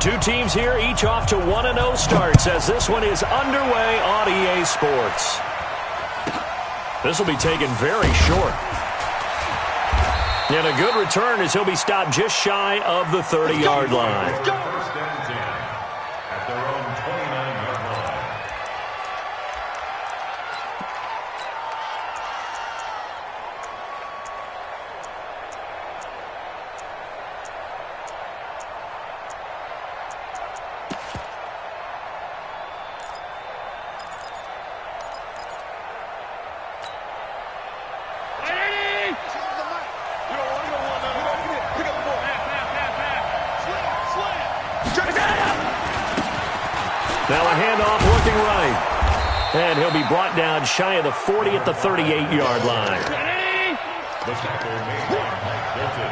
Two teams here, each off to 1-0 starts as this one is underway on EA Sports. This will be taken very short. And a good return as he'll be stopped just shy of the 30-yard line. First and 10 at their own 29-yard line. Now a handoff looking right. And he'll be brought down shy of the 40 at the 38-yard line. The tackle made by Mike Hilton.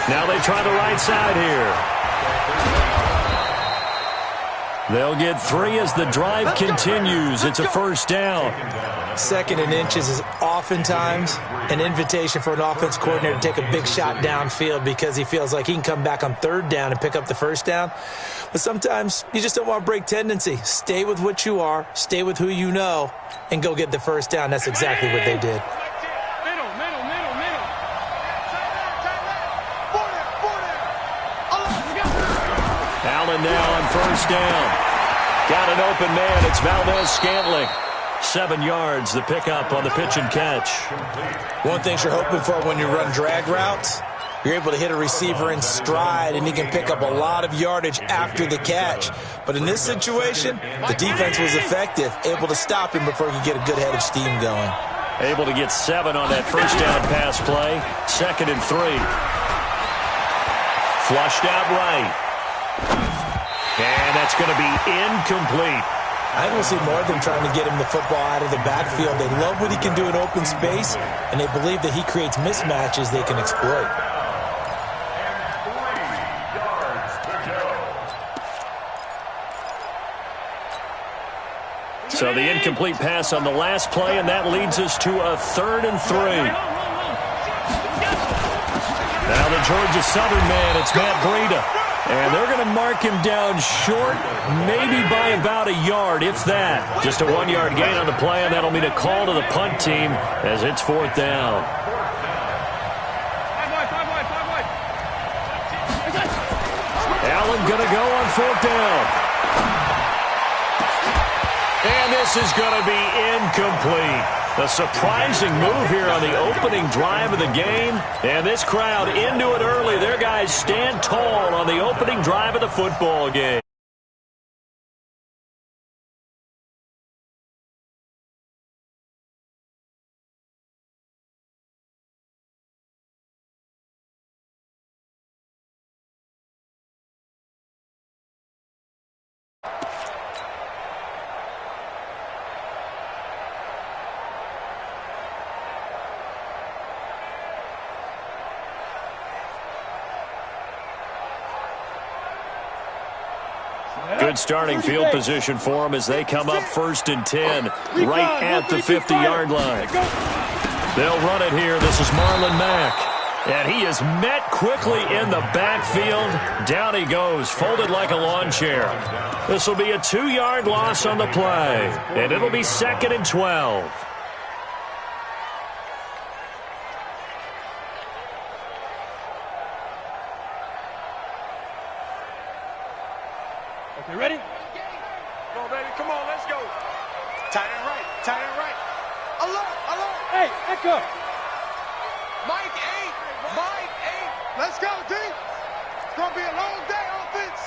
Now they try the right side here. They'll get 3 as the drive continues. It's a first down. 2nd and inches is oftentimes an invitation for an offense coordinator to take a big shot downfield because he feels like he can come back on 3rd down and pick up the first down. But sometimes you just don't want to break tendency. Stay with what you are, stay with who you know, and go get the first down. That's exactly what they did. Allen now on first down. Got an open man. It's Valdez-Scantling. 7 yards, the pickup on the pitch and catch. One thing you're hoping for when you run drag routes, you're able to hit a receiver in stride, and he can pick up a lot of yardage after the catch. But in this situation, the defense was effective, able to stop him before he could get a good head of steam going. Able to get 7 on that first down pass play. 2nd and 3. Flushed out right. And that's going to be incomplete. I will see more of them trying to get him the football out of the backfield. They love what he can do in open space, and they believe that he creates mismatches they can exploit. So the incomplete pass on the last play, and that leads us to a 3rd and 3. Now the Georgia Southern man, it's Matt Breida. And they're going to mark him down short, maybe by about a yard, if that. Just a 1-yard gain on the play, and that'll mean a call to the punt team as it's 4th down. Allen going to go on 4th down. And this is going to be incomplete. A surprising move here on the opening drive of the game. And this crowd into it early. Their guys stand tall on the opening drive of the football game. Good starting field position for them as they come up 1st and 10, right at the 50-yard line. They'll run it here. This is Marlon Mack. And he is met quickly in the backfield. Down he goes, folded like a lawn chair. This will be a 2-yard loss on the play, and it'll be 2nd and 12. Okay, ready? Come on, baby. Come on, let's go. Tight end right. Tight end right. Alert. Hey, echo. Mike 8. Mike 8. Let's go, D. It's going to be a long day, offense.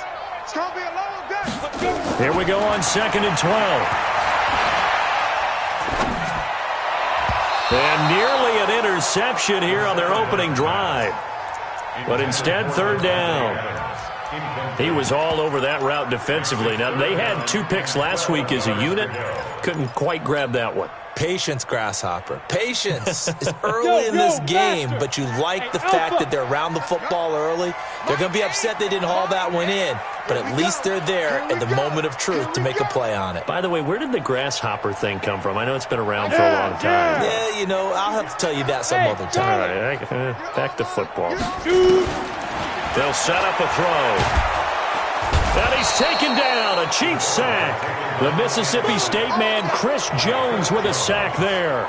It's going to be a long day. Let's go. Here we go on 2nd and 12. And nearly an interception here on their opening drive. But instead, 3rd down. He was all over that route defensively. Now, they had 2 picks last week as a unit. Couldn't quite grab that one. Patience, Grasshopper. Patience is early in this game, but you like the fact that they're around the football early. They're going to be upset they didn't haul that one in, but at least they're there at the moment of truth to make a play on it. By the way, where did the grasshopper thing come from? I know it's been around for a long time. Yeah, I'll have to tell you that some other time. All right, back to football. They'll set up a throw. And he's taken down. A Chiefs sack. The Mississippi State man, Chris Jones, with a sack there.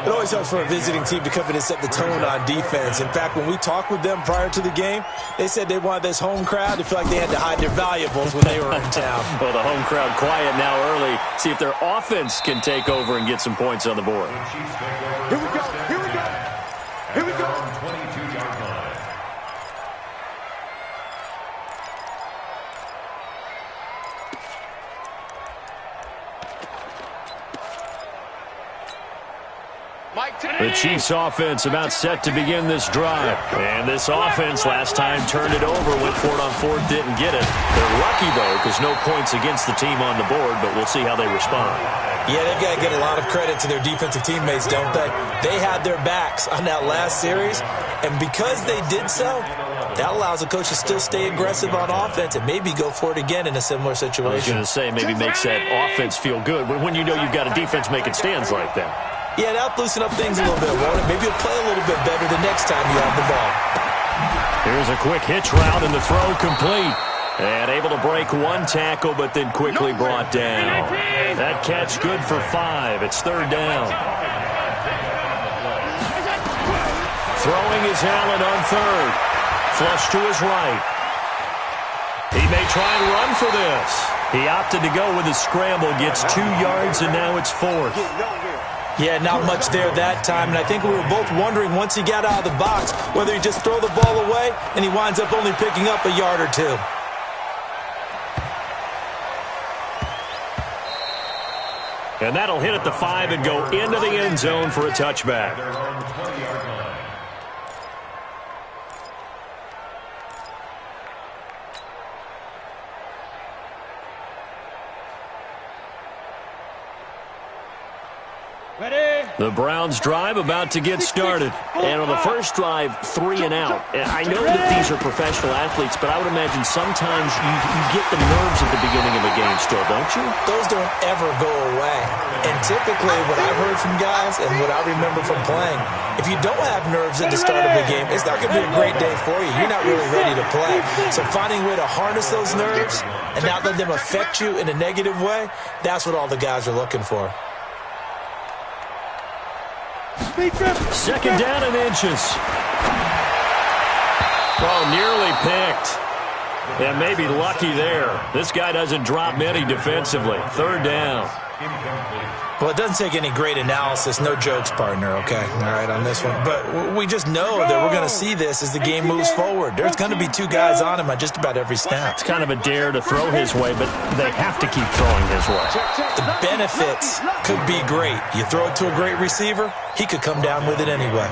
It always helps for a visiting team to come in and set the tone on defense. In fact, when we talked with them prior to the game, they said they wanted this home crowd to feel like they had to hide their valuables when they were in town. Well, the home crowd quiet now early. See if their offense can take over and get some points on the board. Here we go. Here we go. Here we go. 22-yard line. The Chiefs offense about set to begin this drive. And this offense last time turned it over, went for it on fourth, didn't get it. They're lucky, though, because no points against the team on the board, but we'll see how they respond. Yeah, they've got to get a lot of credit to their defensive teammates, don't they? They had their backs on that last series, and because they did so, that allows the coach to still stay aggressive on offense and maybe go for it again in a similar situation. I was going to say, maybe makes that offense feel good when you know you've got a defense making stands like that. Yeah, that'll loosen up things a little bit, won't it? Maybe you'll play a little bit better the next time you have the ball. Here's a quick hitch route, and the throw complete. And able to break one tackle, but then quickly brought down. That catch good for 5. It's third down. Throwing is Allen on third. Flush to his right. He may try and run for this. He opted to go with a scramble, gets 2 yards, and now it's fourth. Yeah, not much there that time, and I think we were both wondering once he got out of the box whether he just throw the ball away and he winds up only picking up a yard or 2. And that'll hit at the 5 and go into the end zone for a touchback. The Browns drive about to get started. And on the first drive, 3 and out. And I know that these are professional athletes, but I would imagine sometimes you get the nerves at the beginning of a game still, don't you? Those don't ever go away. And typically what I've heard from guys and what I remember from playing, if you don't have nerves at the start of a game, it's not going to be a great day for you. You're not really ready to play. So finding a way to harness those nerves and not let them affect you in a negative way, that's what all the guys are looking for. Second down and inches. Oh, nearly picked. And maybe lucky there. This guy doesn't drop many defensively. Third down. Well, it doesn't take any great analysis. No jokes, partner, okay? All right, on this one. But we just know that we're going to see this as the game moves forward. There's going to be 2 guys on him at just about every snap. It's kind of a dare to throw his way, but they have to keep throwing his way. The benefits could be great. You throw it to a great receiver, he could come down with it anyway.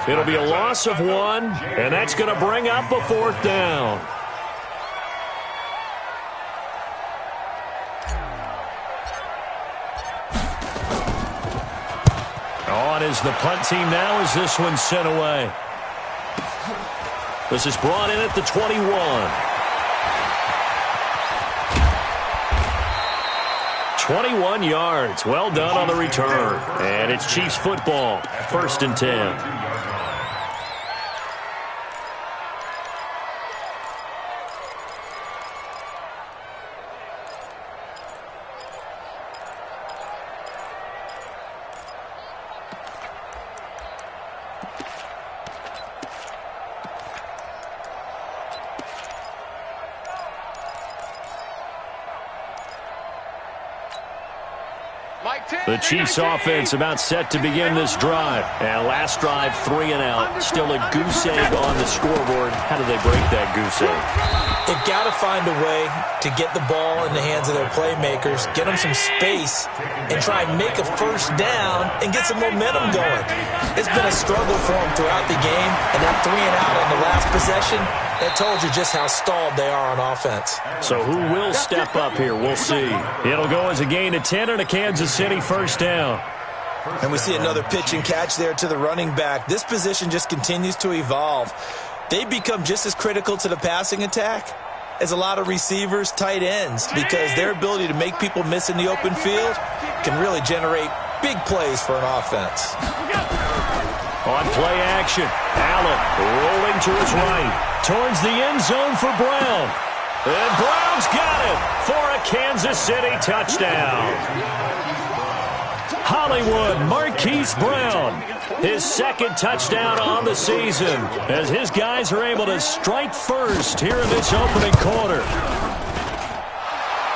It'll be a loss of 1, and that's going to bring up a 4th down. On is the punt team now as this one's sent away. This is brought in at the 21. 21 yards. Well done on the return. And it's Chiefs football. 1st and 10. The Chiefs offense about set to begin this drive. And last drive, 3 and out. Still a goose egg on the scoreboard. How do they break that goose egg? They've got to find a way to get the ball in the hands of their playmakers, get them some space, and try and make a first down and get some momentum going. It's been a struggle for them throughout the game, and that 3 and out on the last possession, that told you just how stalled they are on offense. So who will step up here? We'll see. It'll go as a gain of 10 and a Kansas City first down. And we see another pitch and catch there to the running back. This position just continues to evolve. They become just as critical to the passing attack as a lot of receivers, tight ends, because their ability to make people miss in the open field can really generate big plays for an offense. On play action, Allen rolling to his right, towards the end zone for Brown. And Brown's got it for a Kansas City touchdown. Hollywood Marquise Brown, his second touchdown on the season, as his guys are able to strike first here in this opening quarter.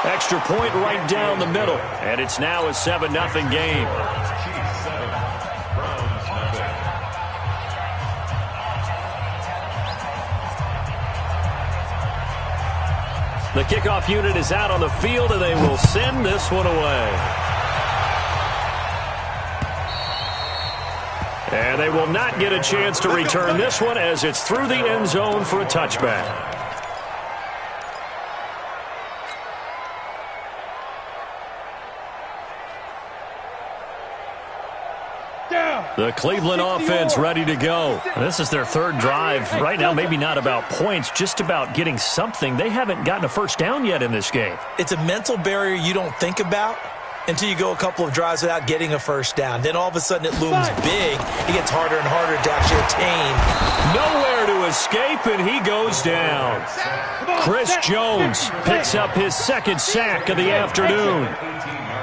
Extra point right down the middle, and it's now a 7-0 game. The kickoff unit is out on the field, and they will send this one away. And they will not get a chance to return this one as it's through the end zone for a touchback. The Cleveland offense ready to go. This is their third drive. Right now, maybe not about points, just about getting something. They haven't gotten a first down yet in this game. It's a mental barrier you don't think about until you go a couple of drives without getting a first down. Then all of a sudden it looms big. It gets harder and harder to actually attain. Nowhere to escape, and he goes down. Chris Jones picks up his second sack of the afternoon.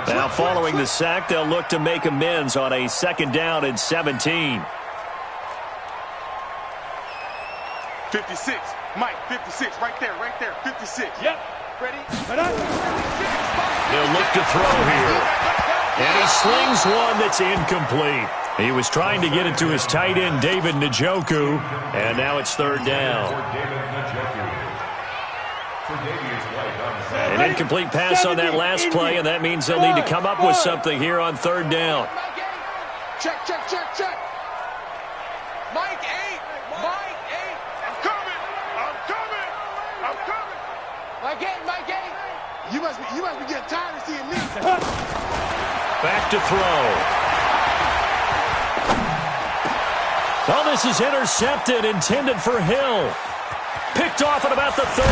Now following the sack, they'll look to make amends on a 2nd down and 17. 56. Mike, 56. Right there, 56. Yep. Ready? They'll look to throw here. And he slings one that's incomplete. He was trying to get it to his tight end, David Njoku, and now it's 3rd down. An incomplete pass on that last play, and that means they'll need to come up with something here on 3rd down. Check. Mike 8. I'm coming. Mike 8. You must be getting tired of seeing me. Back to throw. Oh, this is intercepted, intended for Hill. Picked off at about the 31.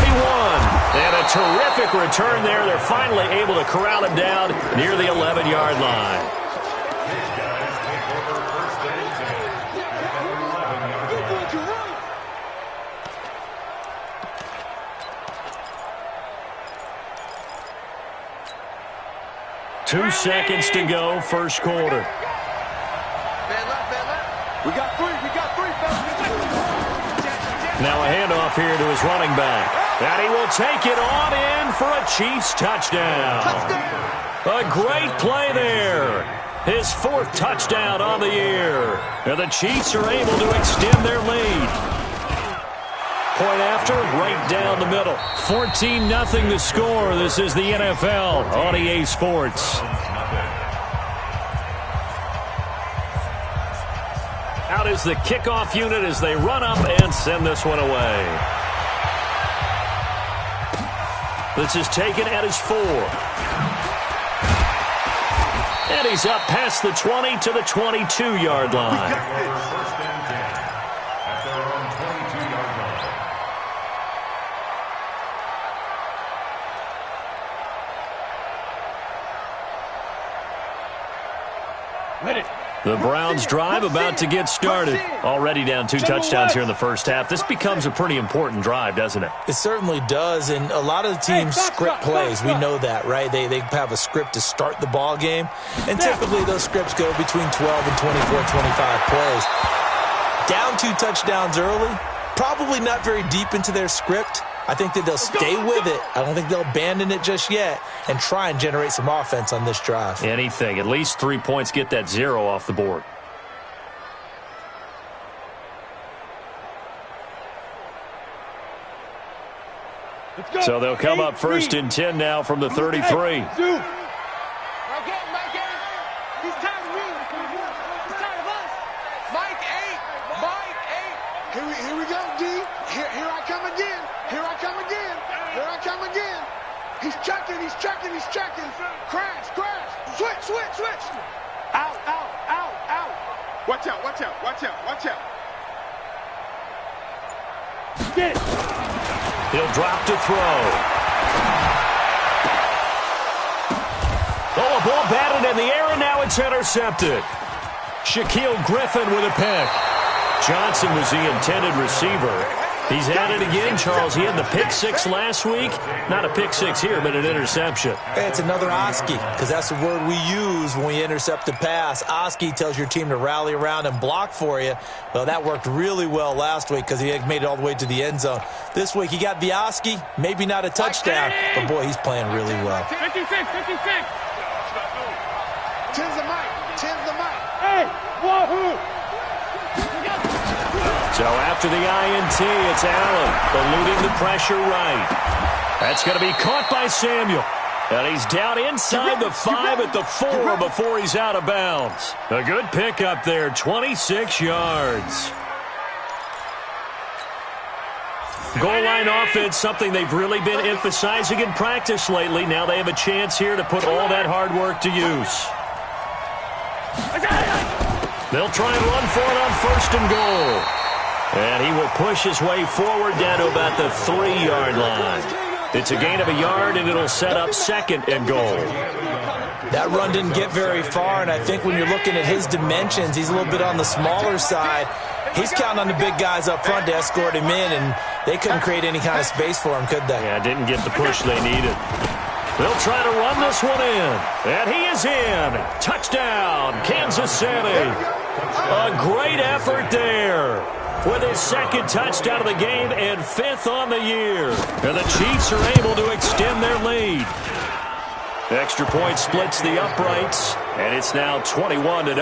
And a terrific return there. They're finally able to corral him down near the 11-yard line. Two seconds to go, first quarter. We got three. Now a handoff here to his running back. And he will take it on in for a Chiefs touchdown. A great play there. His 4th touchdown on the year. And the Chiefs are able to extend their lead. Point after, right down the middle. 14-0 the score. This is the NFL on EA Sports. Out is the kickoff unit as they run up and send this one away. This is taken at his 4. And he's up past the 20 to the 22-yard line. The Browns drive about to get started. Already down 2 touchdowns here in the first half. This becomes a pretty important drive, doesn't it? It certainly does, and a lot of the teams script plays. We know that, right? They have a script to start the ball game, and typically those scripts go between 12 and 24, 25 plays. Down 2 touchdowns early, probably not very deep into their script. I think that they'll stay with it. I don't think they'll abandon it just yet and try and generate some offense on this drive. Anything. At least 3 points, get that 0 off the board. So they'll come up 1st and 10 now from the 33. Here we go, D. Here I come again. He's checking. Crash. Switch. Out. Watch out. Get. He'll drop to throw. Oh, a ball batted in the air, and now it's intercepted. Shaquille Griffin with a pick. Johnson was the intended receiver. He's at it again, Charles. He had the pick six last week. Not a pick six here, but an interception. Hey, it's another Oski, because that's the word we use when we intercept a pass. Oski tells your team to rally around and block for you. Well, that worked really well last week because he had made it all the way to the end zone. This week, he got the Oski, maybe not a touchdown, but boy, he's playing really well. 56. Tens the mic. Hey, wahoo! So after the INT, it's Allen eluding the pressure right. That's going to be caught by Samuel. And he's down inside the 5 at the 4 before he's out of bounds. A good pickup there, 26 yards. Goal line offense, something they've really been emphasizing in practice lately. Now they have a chance here to put all that hard work to use. They'll try and run for it on 1st and goal. And he will push his way forward down to about the 3-yard line. It's a gain of a yard, and it'll set up 2nd and goal. That run didn't get very far, and I think when you're looking at his dimensions, he's a little bit on the smaller side. He's counting on the big guys up front to escort him in, and they couldn't create any kind of space for him, could they? Yeah, didn't get the push they needed. They'll try to run this one in, and he is in. Touchdown, Kansas City. A great effort there with his 2nd touchdown of the game and 5th on the year. And the Chiefs are able to extend their lead. Extra point splits the uprights, and it's now 21-0.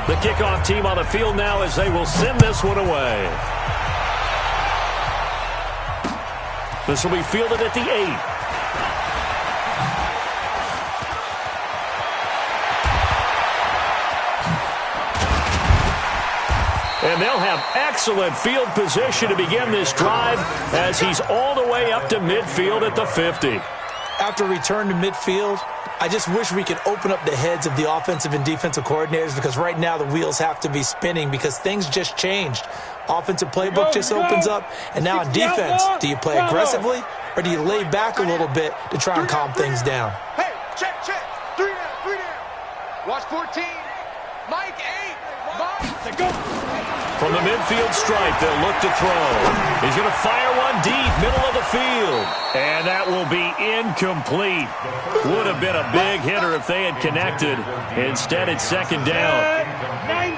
The kickoff team on the field now as they will send this one away. This will be fielded at the 8. And they'll have excellent field position to begin this drive as he's all the way up to midfield at the 50. After return to midfield, I just wish we could open up the heads of the offensive and defensive coordinators, because right now the wheels have to be spinning because things just changed. Offensive playbook just opens up, and now on defense, do you play aggressively or do you lay back a little bit to try and calm things down? Hey, check. 3 down. Watch 14. Mike 8. Mike. Go. From the midfield stripe, they'll look to throw. He's going to fire one deep, middle of the field. And that will be incomplete. Would have been a big hitter if they had connected. Instead, it's 2nd down.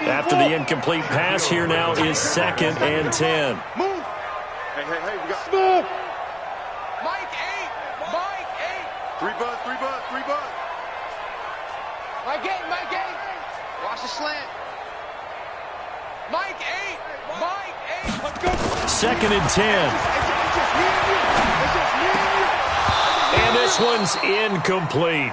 After the incomplete pass, here now is 2nd and 10. Move. Hey, we got move. Mike 8. 3 buzz. Mike 8. Watch the slant. Mike 8. Let's go. 2nd and 10. And this one's incomplete.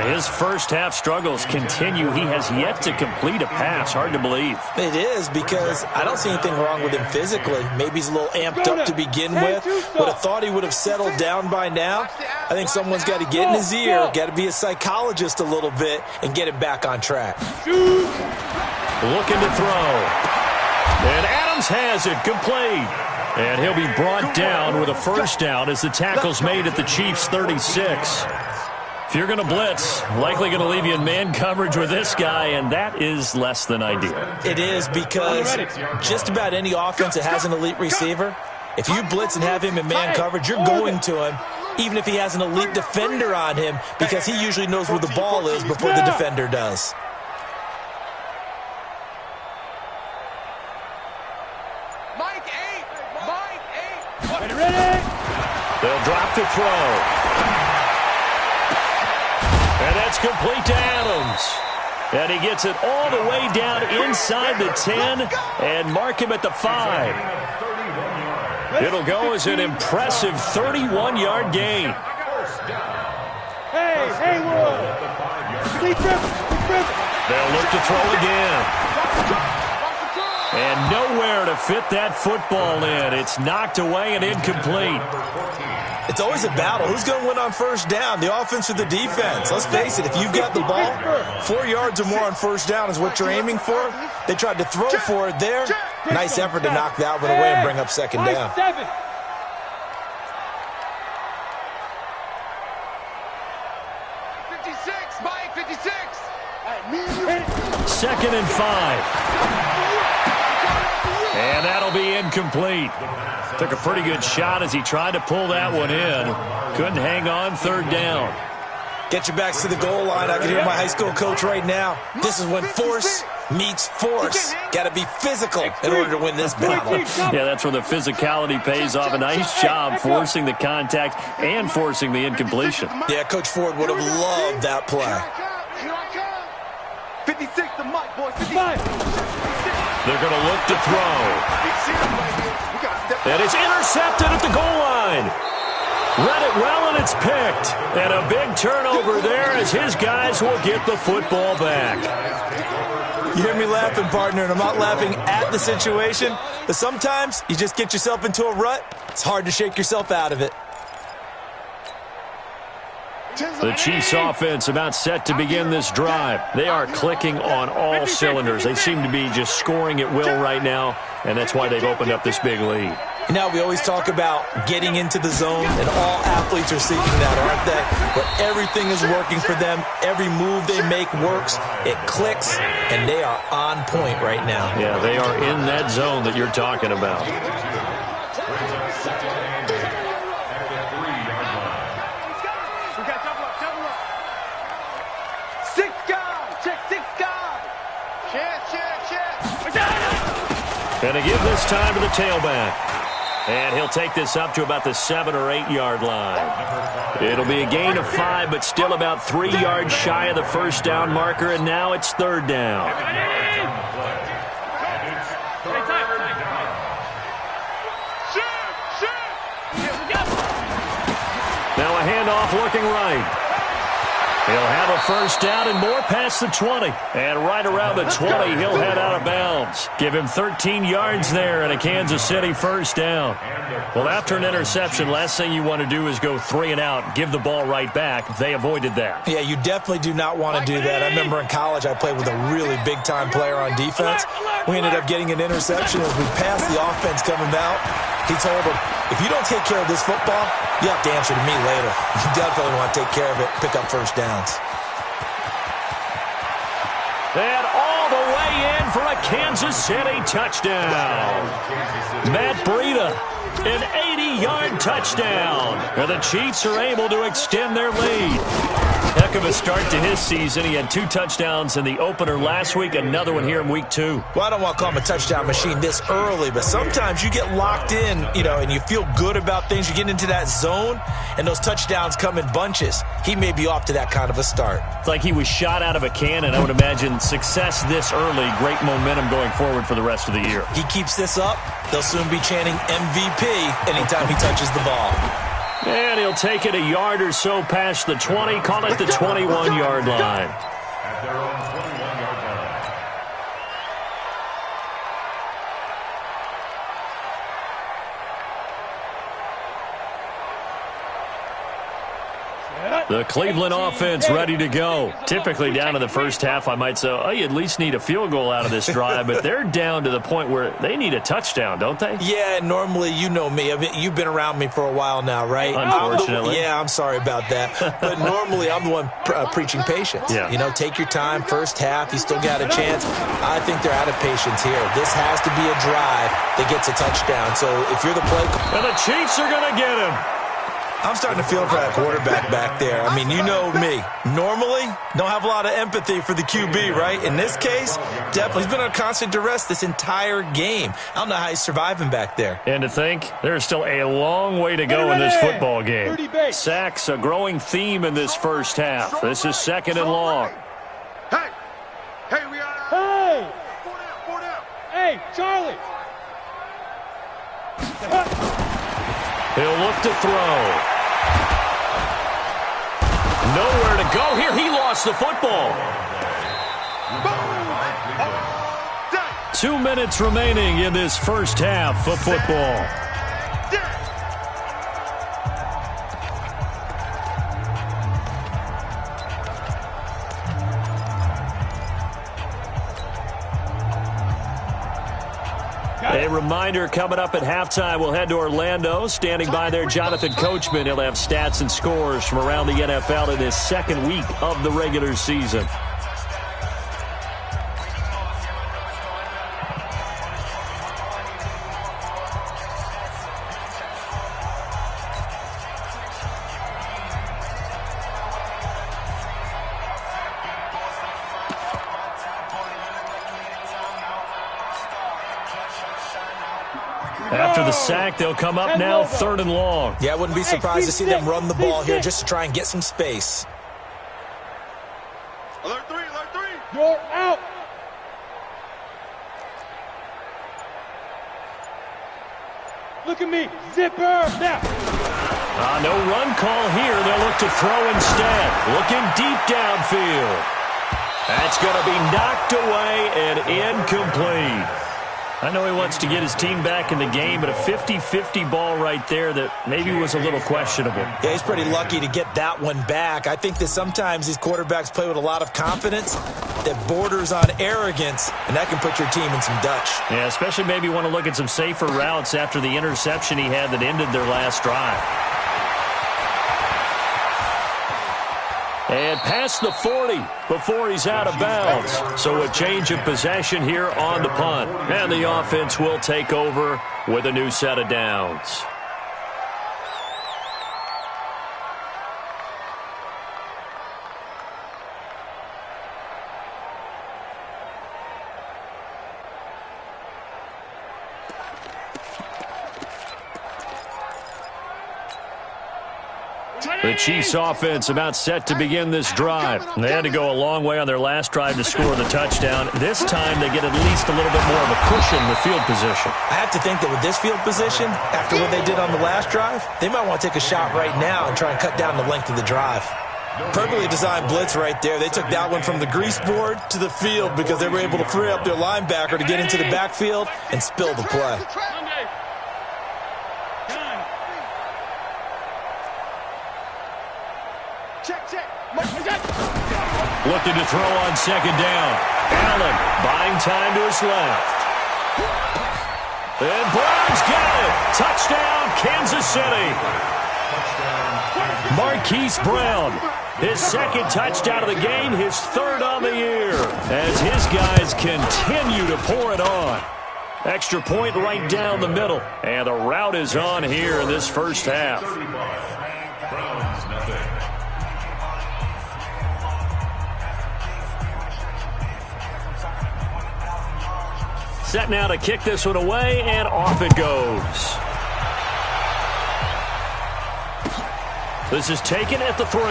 His first half struggles continue. He has yet to complete a pass. Hard to believe. It is, because I don't see anything wrong with him physically. Maybe he's a little amped up to begin with. Would have thought he would have settled down by now. I think someone's got to get in his ear, got to be a psychologist a little bit, and get him back on track. Looking to throw. And Adams has it complete. And he'll be brought down with a 1st down as the tackle's made at the Chiefs' 36. If you're going to blitz, likely going to leave you in man coverage with this guy, and that is less than ideal. It is, because just about any offense that has an elite receiver, if you blitz and have him in man coverage, you're going to him, even if he has an elite defender on him, because he usually knows where the ball is before the defender does. Mike 8. Ready. They'll drop to throw. And that's complete to Adams. And he gets it all the way down inside the 10 and mark him at the 5. It'll go as an impressive 31-yard gain. Hey, Haywood. They'll look to throw again. And nowhere to fit that football in. It's knocked away and incomplete. It's always a battle. Who's going to win on 1st down, the offense or the defense? Let's face it, if you've got the ball, 4 yards or more on 1st down is what you're aiming for. They tried to throw for it there. Nice effort to knock that one away and bring up 2nd down. 56, Mike 56. Second and 5. And that'll be incomplete. Took a pretty good shot as he tried to pull that one in. Couldn't hang on. Third down. Get your backs to the goal line. I can hear my high school coach right now. This is when force meets force. Got to be physical in order to win this battle. Yeah, that's where the physicality pays off. A nice job forcing the contact and forcing the incompletion. Yeah, Coach Ford would have loved that play. 56 to Mike, boys. 55. They're going to look to throw. And it's intercepted at the goal line. Read it well, and it's picked. And a big turnover there as his guys will get the football back. You hear me laughing, partner, and I'm not laughing at the situation, but sometimes you just get yourself into a rut. It's hard to shake yourself out of it. The Chiefs offense about set to begin this drive. They are clicking on all cylinders. They seem to be just scoring at will right now, and that's why they've opened up this big lead. You know, we always talk about getting into the zone, and all athletes are seeking that, aren't they? Where everything is working for them. Every move they make works. It clicks, and they are on point right now. Yeah, they are in that zone that you're talking about. And to give this time to the tailback. And he'll take this up to about the 7 or 8 yard line. It'll be a gain of 5, but still about 3 yards shy of the first down marker, and now it's third down. Now a handoff looking right. He'll have a first down and more past the 20. And right around the 20, he'll head out of bounds. Give him 13 yards there and a Kansas City first down. Well, after an interception, last thing you want to do is go 3 and out, give the ball right back. They avoided that. Yeah, you definitely do not want to do that. I remember in college I played with a really big-time player on defense. We ended up getting an interception as we passed the offense coming out. He told him, if you don't take care of this football, you have to answer to me later. You definitely want to take care of it, pick up first downs. And all the way in for a Kansas City touchdown. Matt Breida, an 80-yard touchdown. And the Chiefs are able to extend their lead. Heck of a start to his season. He had 2 touchdowns in the opener last week, another one here in week 2. Well, I don't want to call him a touchdown machine this early, but sometimes you get locked in, you know, and you feel good about things. You get into that zone, and those touchdowns come in bunches. He may be off to that kind of a start. It's like he was shot out of a cannon. I would imagine success this early, great momentum going forward for the rest of the year. He keeps this up, they'll soon be chanting MVP anytime he touches the ball. And he'll take it a yard or so past the 20, call it the 21-yard line. At their own 21-yard line. The Cleveland offense ready to go. Typically down in the first half, I might say, oh, you at least need a field goal out of this drive, but they're down to the point where they need a touchdown, don't they? Yeah, normally, you know me. I mean, you've been around me for a while now, right? Unfortunately. I'm sorry about that. But normally, I'm the one preaching patience. Yeah. You know, take your time. First half, you still got a chance. I think they're out of patience here. This has to be a drive that gets a touchdown. So if you're the play... And the Chiefs are going to get him. I'm starting to feel for that quarterback back there. I mean, you know me. Normally, don't have a lot of empathy for the QB, right? In this case, definitely. He's been under constant duress this entire game. I don't know how he's surviving back there. And to think, there's still a long way to go in this football game. Sacks, a growing theme in this first half. This is second and long. Hey, we are. Hey! 4 down. Hey, Charlie! He'll look to throw. Nowhere to go here. He lost the football. 2 minutes remaining in this first half of football. A reminder, coming up at halftime, we'll head to Orlando. Standing by there, Jonathan Coachman. He'll have stats and scores from around the NFL in this second week of the regular season. After the sack, they'll come up now 3rd and long. Yeah, I wouldn't be surprised to see them run the ball here just to try and get some space. Alert 3, alert 3. You're out. Look at me. Zipper. Now. No run call here. They'll look to throw instead. Looking deep downfield. That's going to be knocked away and incomplete. I know he wants to get his team back in the game, but a 50-50 ball right there that maybe was a little questionable. Yeah, he's pretty lucky to get that one back. I think that sometimes these quarterbacks play with a lot of confidence that borders on arrogance, and that can put your team in some Dutch. Yeah, especially maybe want to look at some safer routes after the interception he had that ended their last drive. And past the 40 before he's out of bounds. So a change of possession here on the punt. And the offense will take over with a new set of downs. The Chiefs offense about set to begin this drive. They had to go a long way on their last drive to score the touchdown. This time they get at least a little bit more of a cushion with field position. I have to think that with this field position, after what they did on the last drive, they might want to take a shot right now and try and cut down the length of the drive. Perfectly designed blitz right there. They took that one from the grease board to the field because they were able to free up their linebacker to get into the backfield and spill the play. Looking to throw on 2nd down. Allen buying time to his left. And Brown's got it. Touchdown, Kansas City. Marquise Brown, his 2nd touchdown of the game, his 3rd on the year, as his guys continue to pour it on. Extra point right down the middle. And the route is on here in this first half. Browns, nothing. Set now to kick this one away, and off it goes. This is taken at the 3.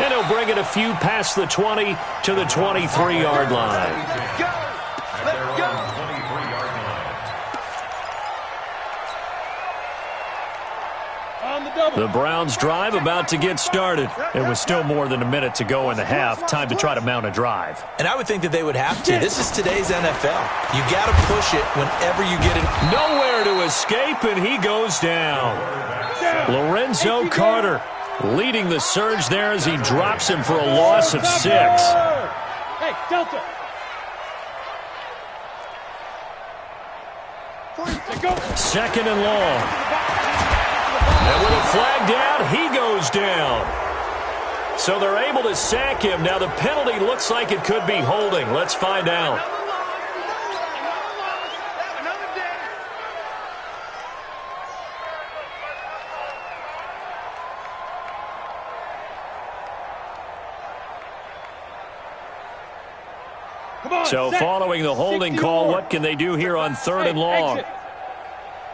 And he'll bring it a few past the 20 to the 23-yard line. Let's go. Let's go. The Browns drive about to get started. It was still more than a minute to go in the half. Time to try to mount a drive. And I would think that they would have to. This is today's NFL. You got to push it whenever you get it. Nowhere to escape, and he goes down. Lorenzo Carter leading the surge there as he drops him for a loss of 6. Hey, Delta. Second and long. And with a flag down, he goes down. So they're able to sack him. Now the penalty looks like it could be holding. Let's find out. So following the holding call, what can they do here on 3rd and long?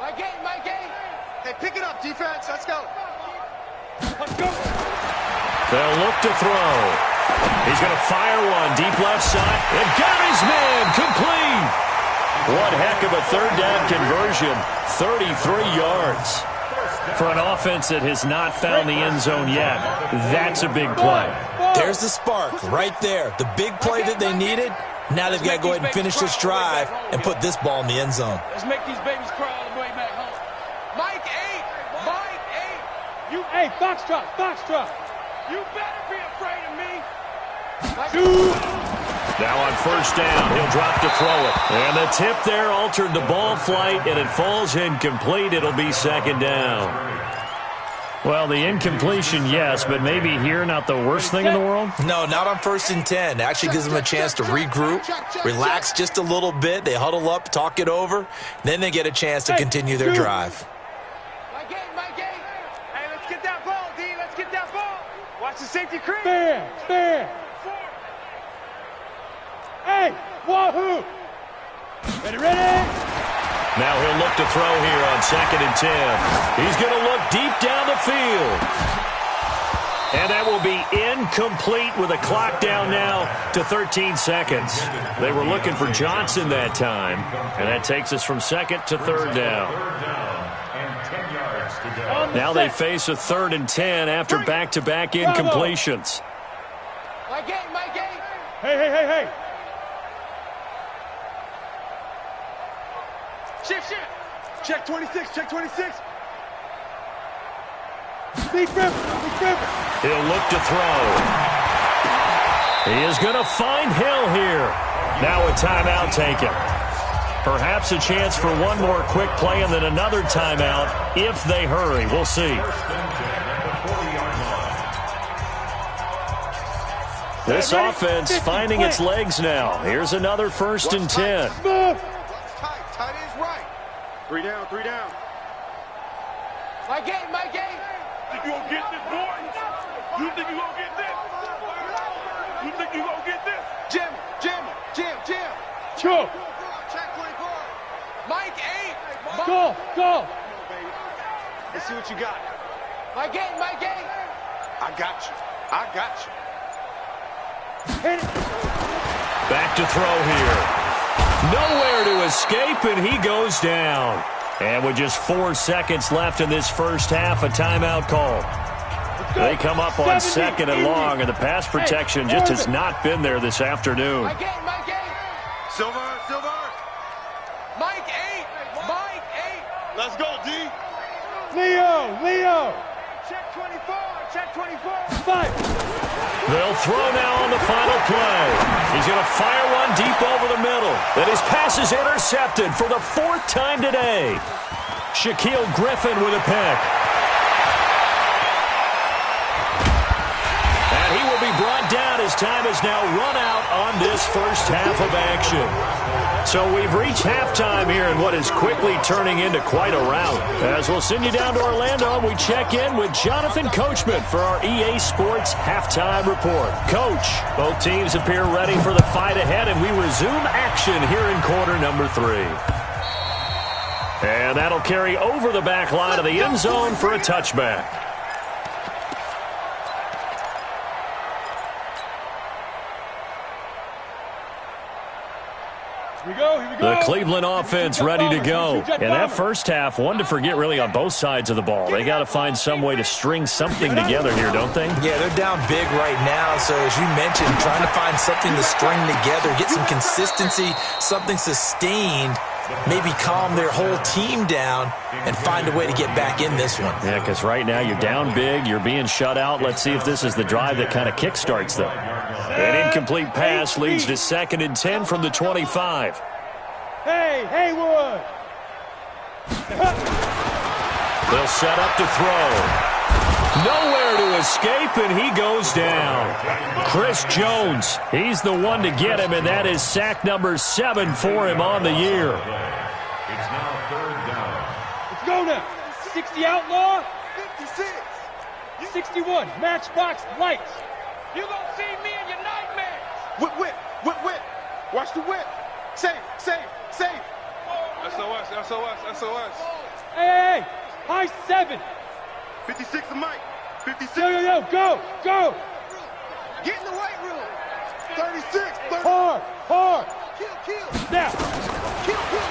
My game. Hey, pick it up, defense. Let's go. Let's go. They'll look to throw. He's going to fire one deep left side. And got his man complete. One heck of a 3rd down conversion. 33 yards. For an offense that has not found the end zone yet, that's a big play. There's the spark right there. The big play that they needed. Now they've got to go ahead and finish this drive and put this ball in the end zone. Let's make these babies cry all the way back home. Mike 8. You, hey, Foxtrot. You better be afraid of me. Now on first down, he'll drop to throw it. And the tip there altered the ball flight, and it falls incomplete. It'll be second down. Well, the incompletion, yes, but maybe here not the worst thing in the world? No, not on 1st and 10. Actually gives them a chance to regroup, relax just a little bit. They huddle up, talk it over. Then they get a chance to continue their drive. My game. Hey, let's get that ball, D. Let's get that ball. Watch the safety creep. Fair. Hey, wahoo. Ready? Now he'll look to throw here on 2nd and 10. He's going to look deep down the field. And that will be incomplete with a clock down now to 13 seconds. They were looking for Johnson that time. And that takes us from 2nd to 3rd down. Now they face a 3rd and 10 after back-to-back incompletions. My game. Hey. Shift. Check 26. Big rip. He'll look to throw. He is going to find Hill here. Now a timeout taken. Perhaps a chance for one more quick play and then another timeout if they hurry. We'll see. This offense finding its legs now. Here's another 1st and 10. Tight ends right. 3 down. My game. Think you gonna get this, boy? You think you gonna get this? You think you gonna get this? Jim. Sure. Check 24. Mike 8. Go. Let's see what you got. My game. I got you. Hit it. Back to throw here. Nowhere to escape, and he goes down. And with just 4 seconds left in this first half, a timeout call. They come up on 2nd and long, and the pass protection just has not been there this afternoon. My game. Silver. Mike 8. Let's go, D. Leo. Check 24. 5. They'll throw now on the final play. He's going to fire one deep over the middle. And his pass is intercepted for the 4th time today. Shaquille Griffin with a pick. And he will be brought down as time has now run out on this first half of action. So we've reached halftime here in what is quickly turning into quite a rout. As we'll send you down to Orlando, we check in with Jonathan Coachman for our EA Sports Halftime Report. Coach, both teams appear ready for the fight ahead, and we resume action here in quarter number 3. And that'll carry over the back line of the end zone for a touchback. Here we go. The Cleveland offense ready to go. And that first half, one to forget really on both sides of the ball. They got to find some way to string something together here, don't they? Yeah, they're down big right now. So as you mentioned, trying to find something to string together, get some consistency, something sustained, maybe calm their whole team down and find a way to get back in this one. Yeah, because right now you're down big, you're being shut out. Let's see if this is the drive that kind of kickstarts them. An incomplete pass leads to 2nd and 10 from the 25. Hey, Haywood. They'll set up to throw. Nowhere to escape, and he goes down. Chris Jones, he's the one to get him, and that is sack number 7 for him on the year. It's now 3rd down. Let's go now. 60 outlaw. 56. 61. Matchbox lights. You gonna see me in your nightmares. Whip. Watch the whip. Save. SOS. Hey. High 7. 56 to Mike. 56. Yo. Go. Get in the weight room. 36. Hard. Kill.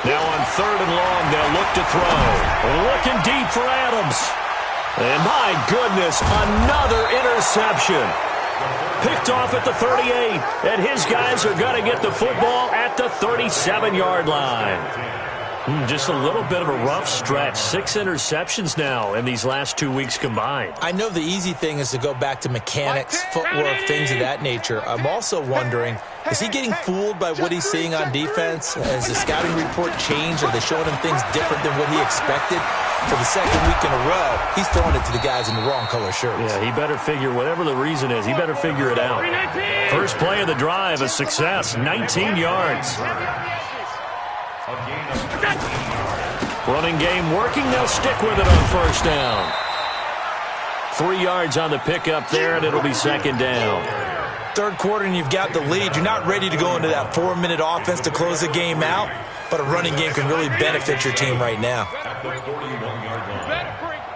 Now on 3rd and long, they'll look to throw. Looking deep for Adams. And my goodness, another interception. Picked off at the 38, and his guys are going to get the football at the 37-yard line. Just a little bit of a rough stretch. 6 interceptions now in these last 2 weeks combined. I know the easy thing is to go back to mechanics, footwork, things of that nature. I'm also wondering, is he getting fooled by what he's seeing on defense? Has the scouting report changed? Are they showing him things different than what he expected? For the second week in a row, he's throwing it to the guys in the wrong color shirts. Yeah, he better figure, whatever the reason is, he better figure it out. First play of the drive, a success, 19 yards. Running game working, they'll stick with it on first down. 3 yards on the pickup there, and it'll be second down. Third quarter and you've got the lead. You're not ready to go into that 4-minute offense to close the game out, but a running game can really benefit your team right now. You better bring it.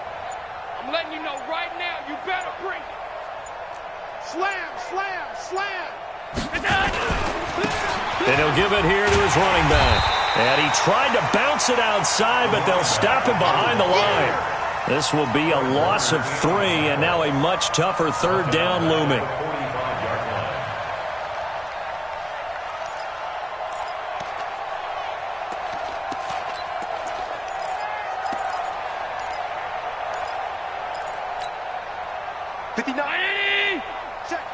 I'm letting you know right now, you better bring it. Slam, slam, slam. And he'll give it here to his running back. And he tried to bounce it outside, but they'll stop him behind the line. This will be a loss of 3, and now a much tougher third down looming.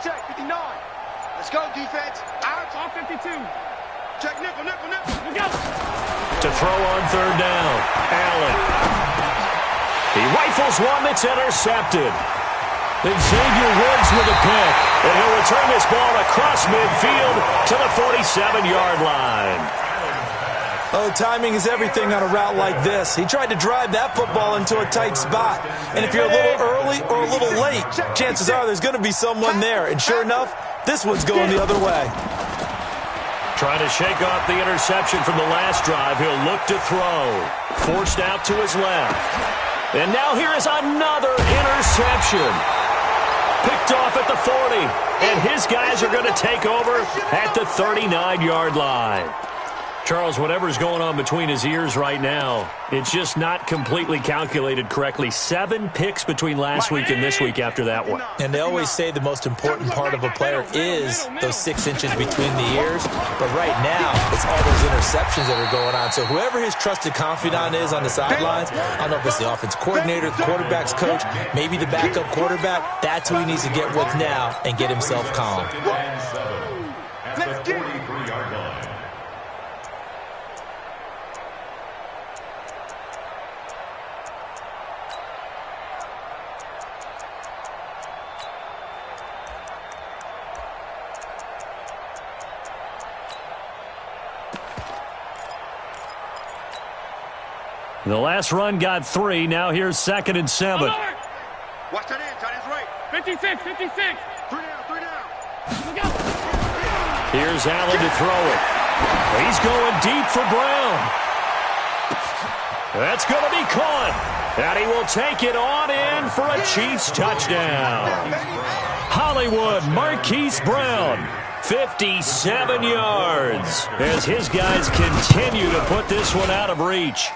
Check, 59. Let's go, defense. Out. On 52. Check, nickel. Let's go. To throw on third down, Allen. He rifles one that's intercepted. Xavier Woods with a pick. And he'll return this ball across midfield to the 47-yard line. Oh, timing is everything on a route like this. He tried to drive that football into a tight spot. And if you're a little early or a little late, chances are there's going to be someone there. And sure enough, this one's going the other way. Trying to shake off the interception from the last drive. He'll look to throw. Forced out to his left. And now here is another interception. Picked off at the 40. And his guys are going to take over at the 39-yard line. Charles, whatever's going on between his ears right now, it's just not completely calculated correctly. 7 picks between last week and this week after that one. And they always say the most important part of a player is those 6 inches between the ears. But right now, it's all those interceptions that are going on. So whoever his trusted confidant is on the sidelines, I don't know if it's the offense coordinator, the quarterback's coach, maybe the backup quarterback, that's who he needs to get with now and get himself calm. At the 43-yard line. The last run got 3. Now here's 2nd and 7. Watch that in, tight end's right. 56. 3 down. Let's go. Here's Allen to throw it. He's going deep for Brown. That's going to be caught. And he will take it on in for a Chiefs touchdown. Hollywood Marquise Brown, 57 yards, as his guys continue to put this one out of reach.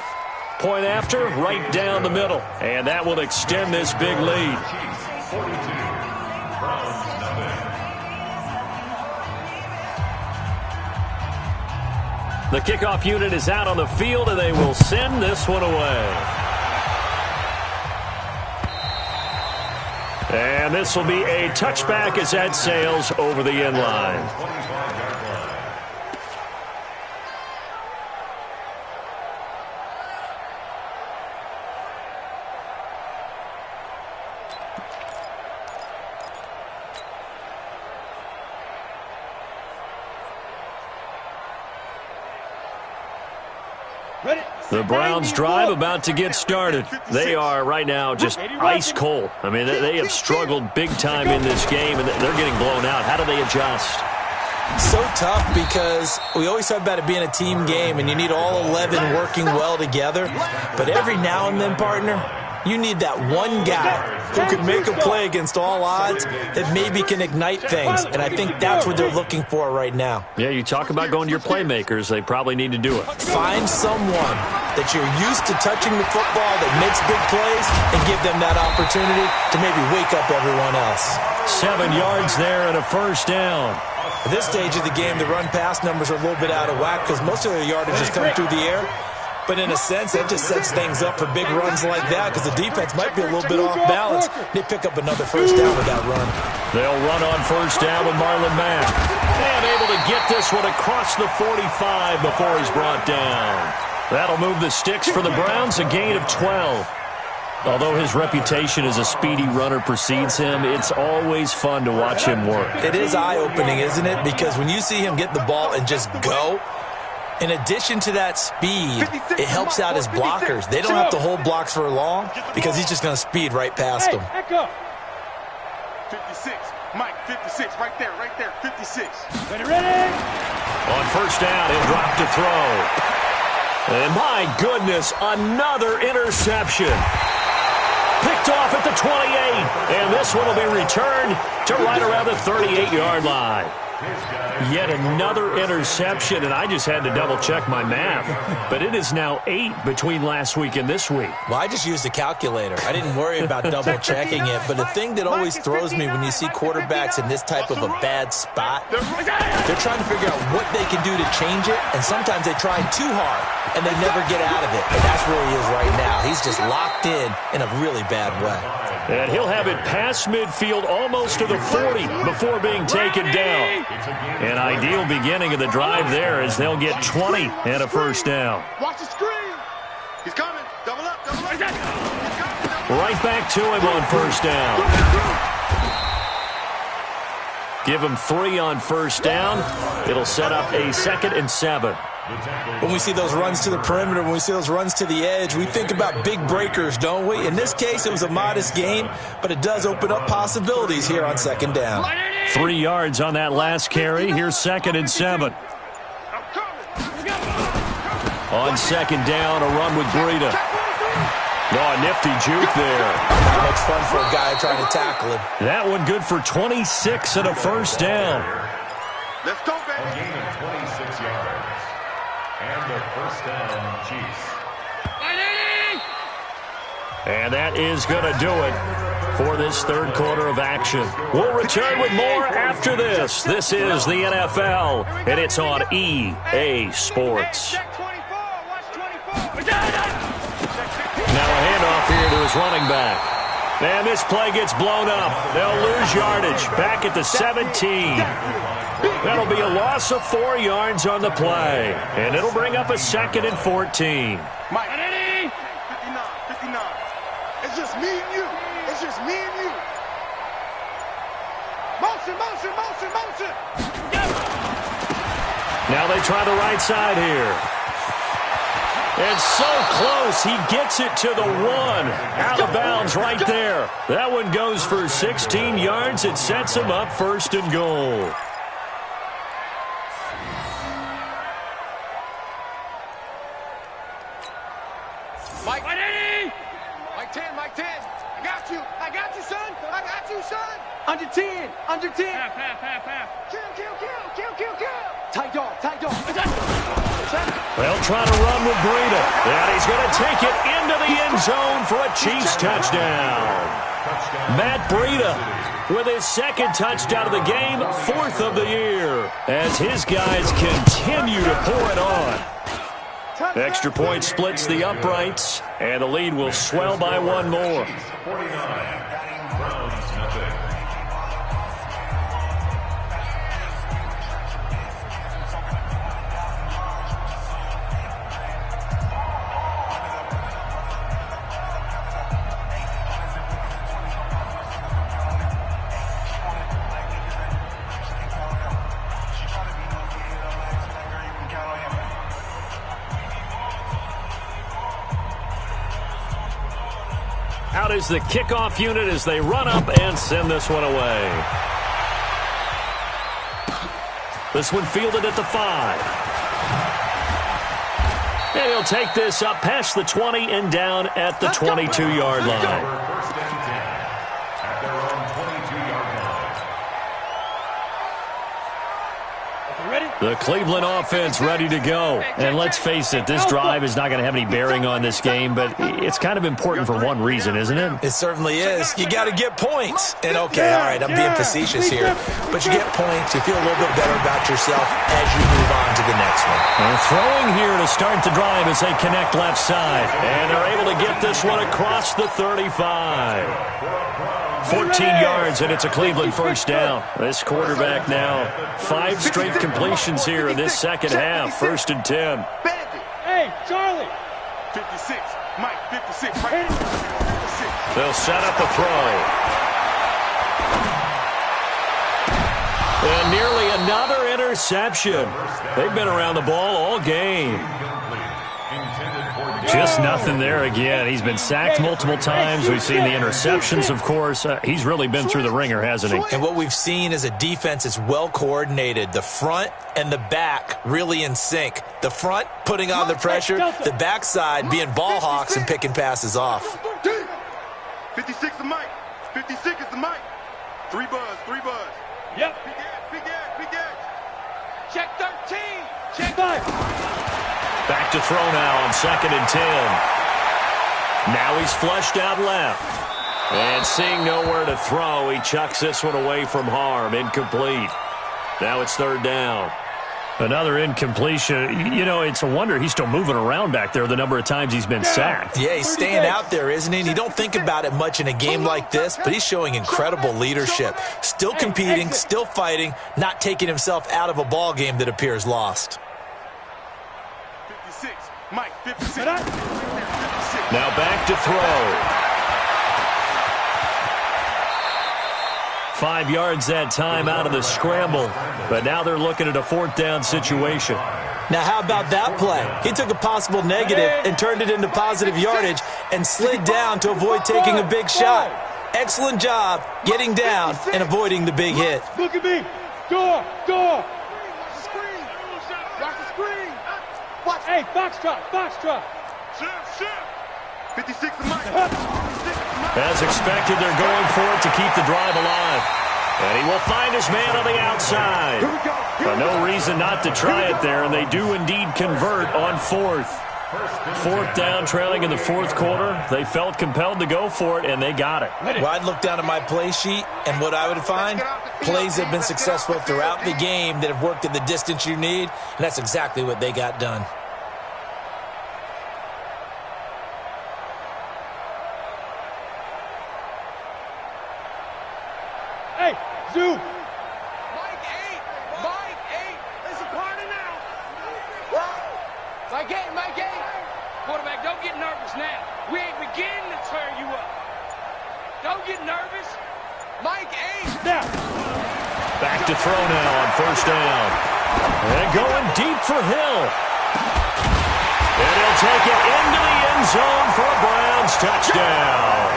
Point after, right down the middle. And that will extend this big lead. The kickoff unit is out on the field, and they will send this one away. And this will be a touchback as that sails over the end line. The Browns drive about to get started. They are right now just ice cold. I mean, they have struggled big time in this game, and they're getting blown out. How do they adjust? So tough because we always talk about it being a team game, and you need all 11 working well together. But every now and then, partner, you need that one guy who can make a play against all odds that maybe can ignite things. And I think that's what they're looking for right now. Yeah, you talk about going to your playmakers. They probably need to do it. Find someone that you're used to touching the football that makes big plays and give them that opportunity to maybe wake up everyone else. 7 yards there and a first down. At this stage of the game, the run-pass numbers are a little bit out of whack because most of their yardage is coming through the air. But in a sense, that just sets things up for big runs like that because the defense might be a little bit off balance. They pick up another first down with that run. They'll run on first down with Marlon Mack. And able to get this one across the 45 before he's brought down. That'll move the sticks for the Browns, a gain of 12. Although his reputation as a speedy runner precedes him, it's always fun to watch him work. It is eye-opening, isn't it? Because when you see him get the ball and just go, in addition to that speed, it helps out his blockers. They don't have to hold blocks for long because he's just going to speed right past them. 56, Mike, 56, right there, 56. Ready? On first down, he'll drop to throw. And my goodness, another interception. Picked off at the 28, and this one will be returned to right around the 38-yard line. Yet another interception, and I just had to double-check my math. But it is now 8 between last week and this week. Well, I just used a calculator. I didn't worry about double-checking it. But the thing that always throws me when you see quarterbacks in this type of a bad spot, they're trying to figure out what they can do to change it, and sometimes they try too hard, and they never get out of it. And that's where he is right now. He's just locked in a really bad way. And he'll have it past midfield almost to the 40 before being taken down. An ideal beginning of the drive there as they'll get 20 and a first down. Watch the screen. He's coming. Double up, double up. Right back to him on first down. Give him 3 on first down. It'll set up a 2nd and 7. When we see those runs to the perimeter, when we see those runs to the edge, we think about big breakers, don't we? In this case, it was a modest gain, but it does open up possibilities here on second down. 3 yards on that last carry. Here's 2nd and 7. On second down, a run with Breida. Oh, a nifty juke there. Not much fun for a guy trying to tackle him. That one good for 26 and a first down. Let's go, baby. A gain of 26 yards. And the first down, Chiefs. And that is going to do it for this third quarter of action. We'll return with more after this. This is the NFL, and it's on EA Sports. Now a handoff here to his running back. And this play gets blown up. They'll lose yardage back at the 17. That'll be a loss of 4 yards on the play. And it'll bring up a 2nd and 14. Mike, 59. It's just me and you. It's just me and you. Motion. Now they try the right side here. And so close, he gets it to the 1. Out of bounds right there. That one goes for 16 yards. It sets him up 1st and goal. Mike 10. I got you, son. Under 10. Half. Kill. Tight dog. They'll try to run with Breida. And he's going to take it into the end zone for a Chiefs touchdown. Matt Breida with his 2nd touchdown of the game, 4th of the year, as his guys continue to pour it on. Extra point splits the uprights, and the lead will swell by 1 more. 49, Browns nothing. Out is the kickoff unit as they run up and send this one away. This one fielded at the 5. And he'll take this up past the 20 and down at the 22-yard line. First and 10 at their own 22-yard line. Ready? The Cleveland offense ready to go. And let's face it, this drive is not going to have any bearing on this game, but it's kind of important for one reason, isn't it? It certainly is. You got to get points. And okay, all right, I'm being facetious here, but you get points, you feel a little bit better about yourself as you move on to the next one. They're throwing here to start the drive as they connect left side. And they're able to get this one across the 35. 14 yards, and it's a Cleveland first down. This quarterback now, 5 straight completions here in this second half. 1st and 10. Hey, Charlie. 56. Mike, 56. Right. 56. They'll set up a throw. And nearly another interception. They've been around the ball all game. Just nothing there again. He's been sacked multiple times. We've seen the interceptions, of course. He's really been through the ringer, hasn't he? And what we've seen is a defense that's well coordinated. The front and the back really in sync. The front putting on the pressure, the backside being ball hawks and picking passes off. 56 is Mike. 56 is the Mike. 3 buzz, 3 buzz. Yep. Big edge. Check 13. Check 5. Back to throw now on 2nd and 10. Now he's flushed out left. And seeing nowhere to throw, he chucks this one away from harm. Incomplete. Now it's 3rd down. Another incompletion. You know, it's a wonder he's still moving around back there the number of times he's been sacked. Yeah, he's staying out there, isn't he? And you don't think about it much in a game like this, but he's showing incredible leadership. Still competing, still fighting, not taking himself out of a ball game that appears lost. Mike, 56. Now back to throw. 5 yards that time out of the scramble. But now they're looking at a 4th down situation. Now how about that play? He took a possible negative and turned it into positive yardage and slid down to avoid taking a big shot. Excellent job getting down and avoiding the big hit. Look at me. Go. Watch the screen. Watch. Hey, Foxtrot. Shift. 56 to Mike. As expected, they're going for it to keep the drive alive. And he will find his man on the outside. But no reason not to try it there, and they do indeed convert on 4th. 4th down, trailing in the 4th quarter. They felt compelled to go for it, and they got it. Well, I'd look down at my play sheet, and what I would find, plays that have been successful throughout the game that have worked at the distance you need, and that's exactly what they got done. Hey, Zoo. Mike 8. It's a party now. Mike 8. Quarterback, don't get nervous now. We ain't beginning to turn you up. Don't get nervous. Mike 8. Now. Back to throw now on 1st down. And going deep for Hill. And he'll take it into the end zone for a Browns touchdown.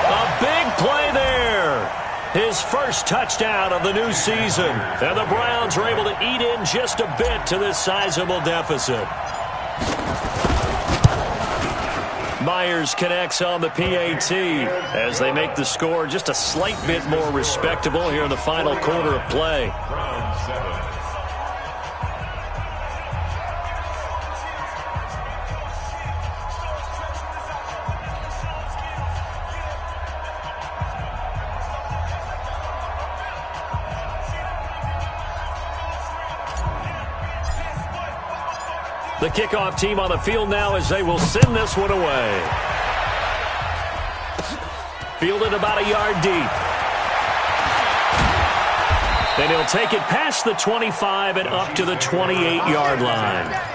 A big play there. His first touchdown of the new season. And the Browns are able to eat in just a bit to this sizable deficit. Myers connects on the PAT as they make the score just a slight bit more respectable here in the final quarter of play. The kickoff team on the field now as they will send this one away. Fielded about a yard deep. And he'll take it past the 25 and up to the 28-yard line.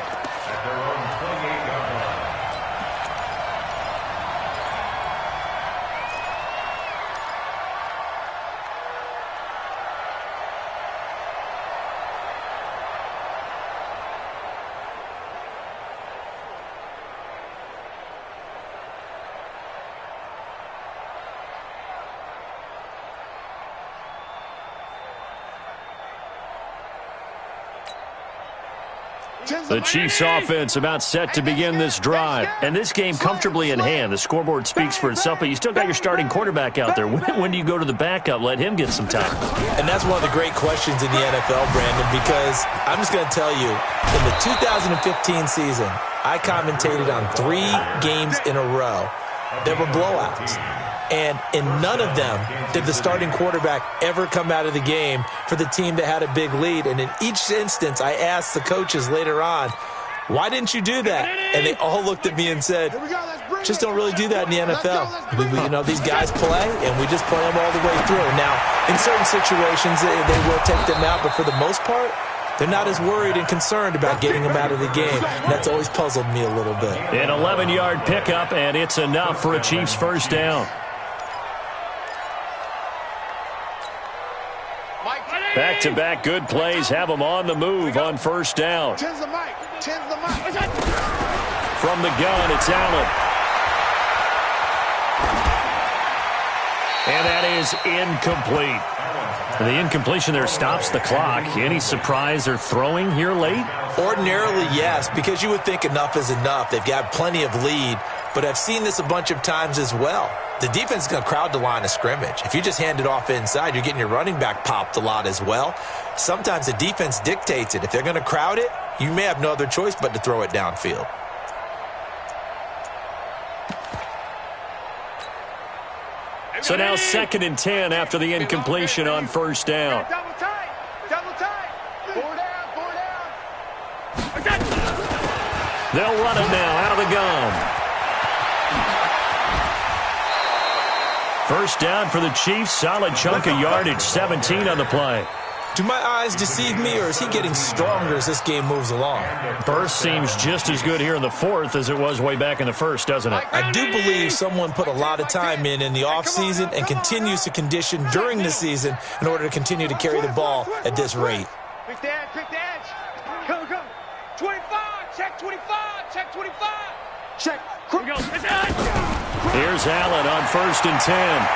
The Chiefs offense about set to begin this drive. And this game comfortably in hand. The scoreboard speaks for itself, but you still got your starting quarterback out there. When do you go to the backup? Let him get some time. And that's one of the great questions in the NFL, Brandon, because I'm just going to tell you, in the 2015 season, I commentated on 3 games in a row. There were blowouts. And in none of them did the starting quarterback ever come out of the game for the team that had a big lead. And in each instance, I asked the coaches later on, why didn't you do that? And they all looked at me and said, just don't really do that in the NFL. These guys play, and we just play them all the way through. Now, in certain situations, they will take them out, but for the most part, they're not as worried and concerned about getting them out of the game. And that's always puzzled me a little bit. An 11-yard pickup, and it's enough for a Chiefs first down. Back-to-back good plays have them on the move on first down. From the gun, it's Allen. And that is incomplete. The incompletion there stops the clock. Any surprise they're throwing here late? Ordinarily, yes, because you would think enough is enough. They've got plenty of lead, but I've seen this a bunch of times as well. The defense is going to crowd the line of scrimmage. If you just hand it off inside, you're getting your running back popped a lot as well. Sometimes the defense dictates it. If they're going to crowd it, you may have no other choice but to throw it downfield. So now 2nd and 10 after the incompletion on first down. Double tight. Double tight. 4 down. 4 down. They'll run it now out of the gun. First down for the Chiefs. Solid chunk of yardage. 17 on the play. Do my eyes deceive me, or is he getting stronger as this game moves along? Burst seems just as good here in the fourth as it was way back in the first, doesn't it? I do believe someone put a lot of time in the offseason and continues to condition during the season in order to continue to carry the ball at this rate. Pick the edge. Pick the edge. Go, go. 25. Check 25. Check 25. Check. Here we go. Here's Allen on 1st and 10.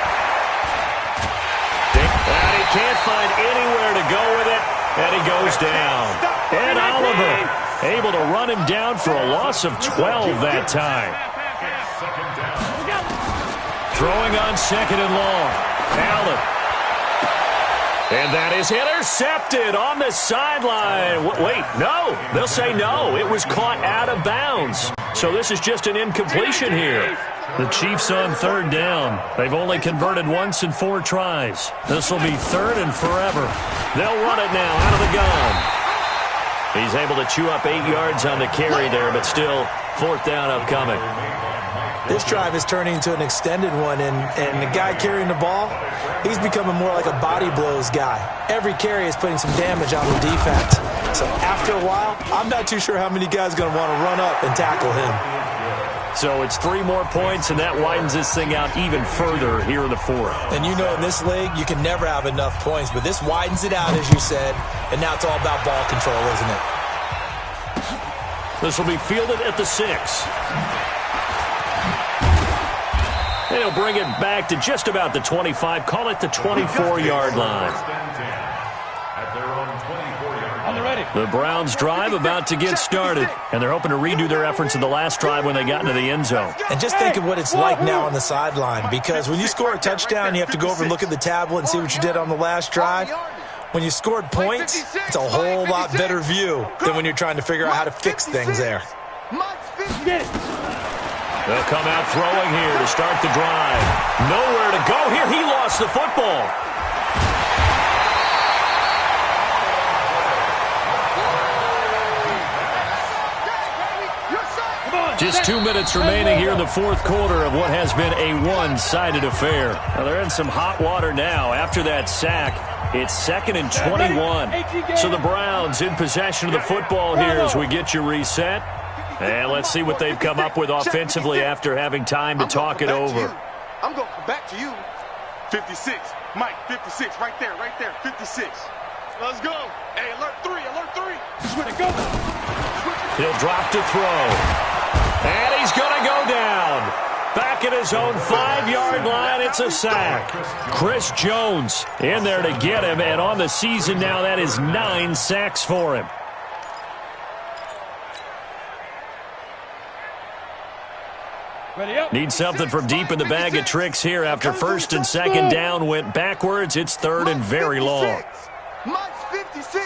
And he can't find anywhere to go with it, and he goes down. Ed Oliver able to run him down for a loss of 12 that time. Throwing on 2nd and long. Allen. And that is intercepted on the sideline. Wait, no. They'll say no. It was caught out of bounds. So this is just an incompletion here. The Chiefs on 3rd down. They've only converted once in 4 tries. This will be 3rd and forever. They'll run it now out of the gun. He's able to chew up 8 yards on the carry there, but still 4th down upcoming. This drive is turning into an extended one, and the guy carrying the ball, he's becoming more like a body blows guy. Every carry is putting some damage on the defense. So after a while, I'm not too sure how many guys are going to want to run up and tackle him. So it's 3 more points, and that widens this thing out even further here in the fourth. And you know in this league, you can never have enough points, but this widens it out, as you said, and now it's all about ball control, isn't it? This will be fielded at the 6. And he'll bring it back to just about the 25. Call it the 24-yard line. The Browns drive about to get started, and they're hoping to redo their efforts in the last drive when they got into the end zone. And just think of what it's like now on the sideline, because when you score a touchdown, you have to go over and look at the tablet and see what you did on the last drive. When you scored points, it's a whole lot better view than when you're trying to figure out how to fix things there. They'll come out throwing here to start the drive. Nowhere to go here. He lost the football. Just 2 minutes remaining here in the fourth quarter of what has been a one-sided affair. Now they're in some hot water now after that sack. It's 2nd and 21. So the Browns in possession of the football here as we get you reset. And let's see what they've come up with offensively after having time to talk it over. I'm going to come back to you. 56. Mike, 56. Right there, 56. Let's go. Hey, alert 3, alert 3. Switch it, go. He'll drop to throw. And he's going to go down. Back at his own 5-yard line, it's a sack. Chris Jones in there to get him, and on the season now, that is 9 sacks for him. Need something from deep in the bag of tricks here after first and second down went backwards. It's third and very long. Mike's 56.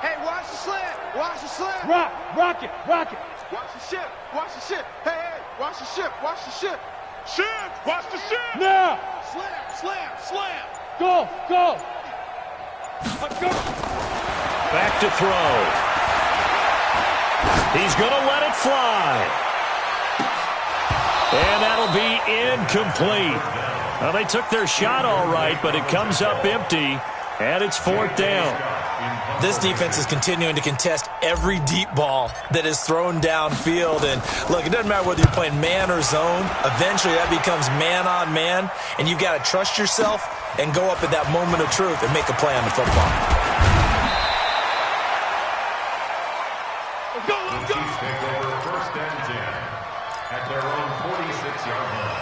Hey, watch the slam. Watch the slam. Rock it. Watch the ship. Watch the ship. Hey, watch the ship. Watch the ship. Ship! Watch the ship! Now. Slam. Go. Back to throw. He's going to let it fly. And that'll be incomplete. Well, they took their shot all right, but it comes up empty, and it's fourth down. This defense is continuing to contest every deep ball that is thrown downfield. And, look, it doesn't matter whether you're playing man or zone. Eventually, that becomes man on man, and you've got to trust yourself and go up at that moment of truth and make a play on the football. The Chiefs take over first and 10 at their own 46-yard line.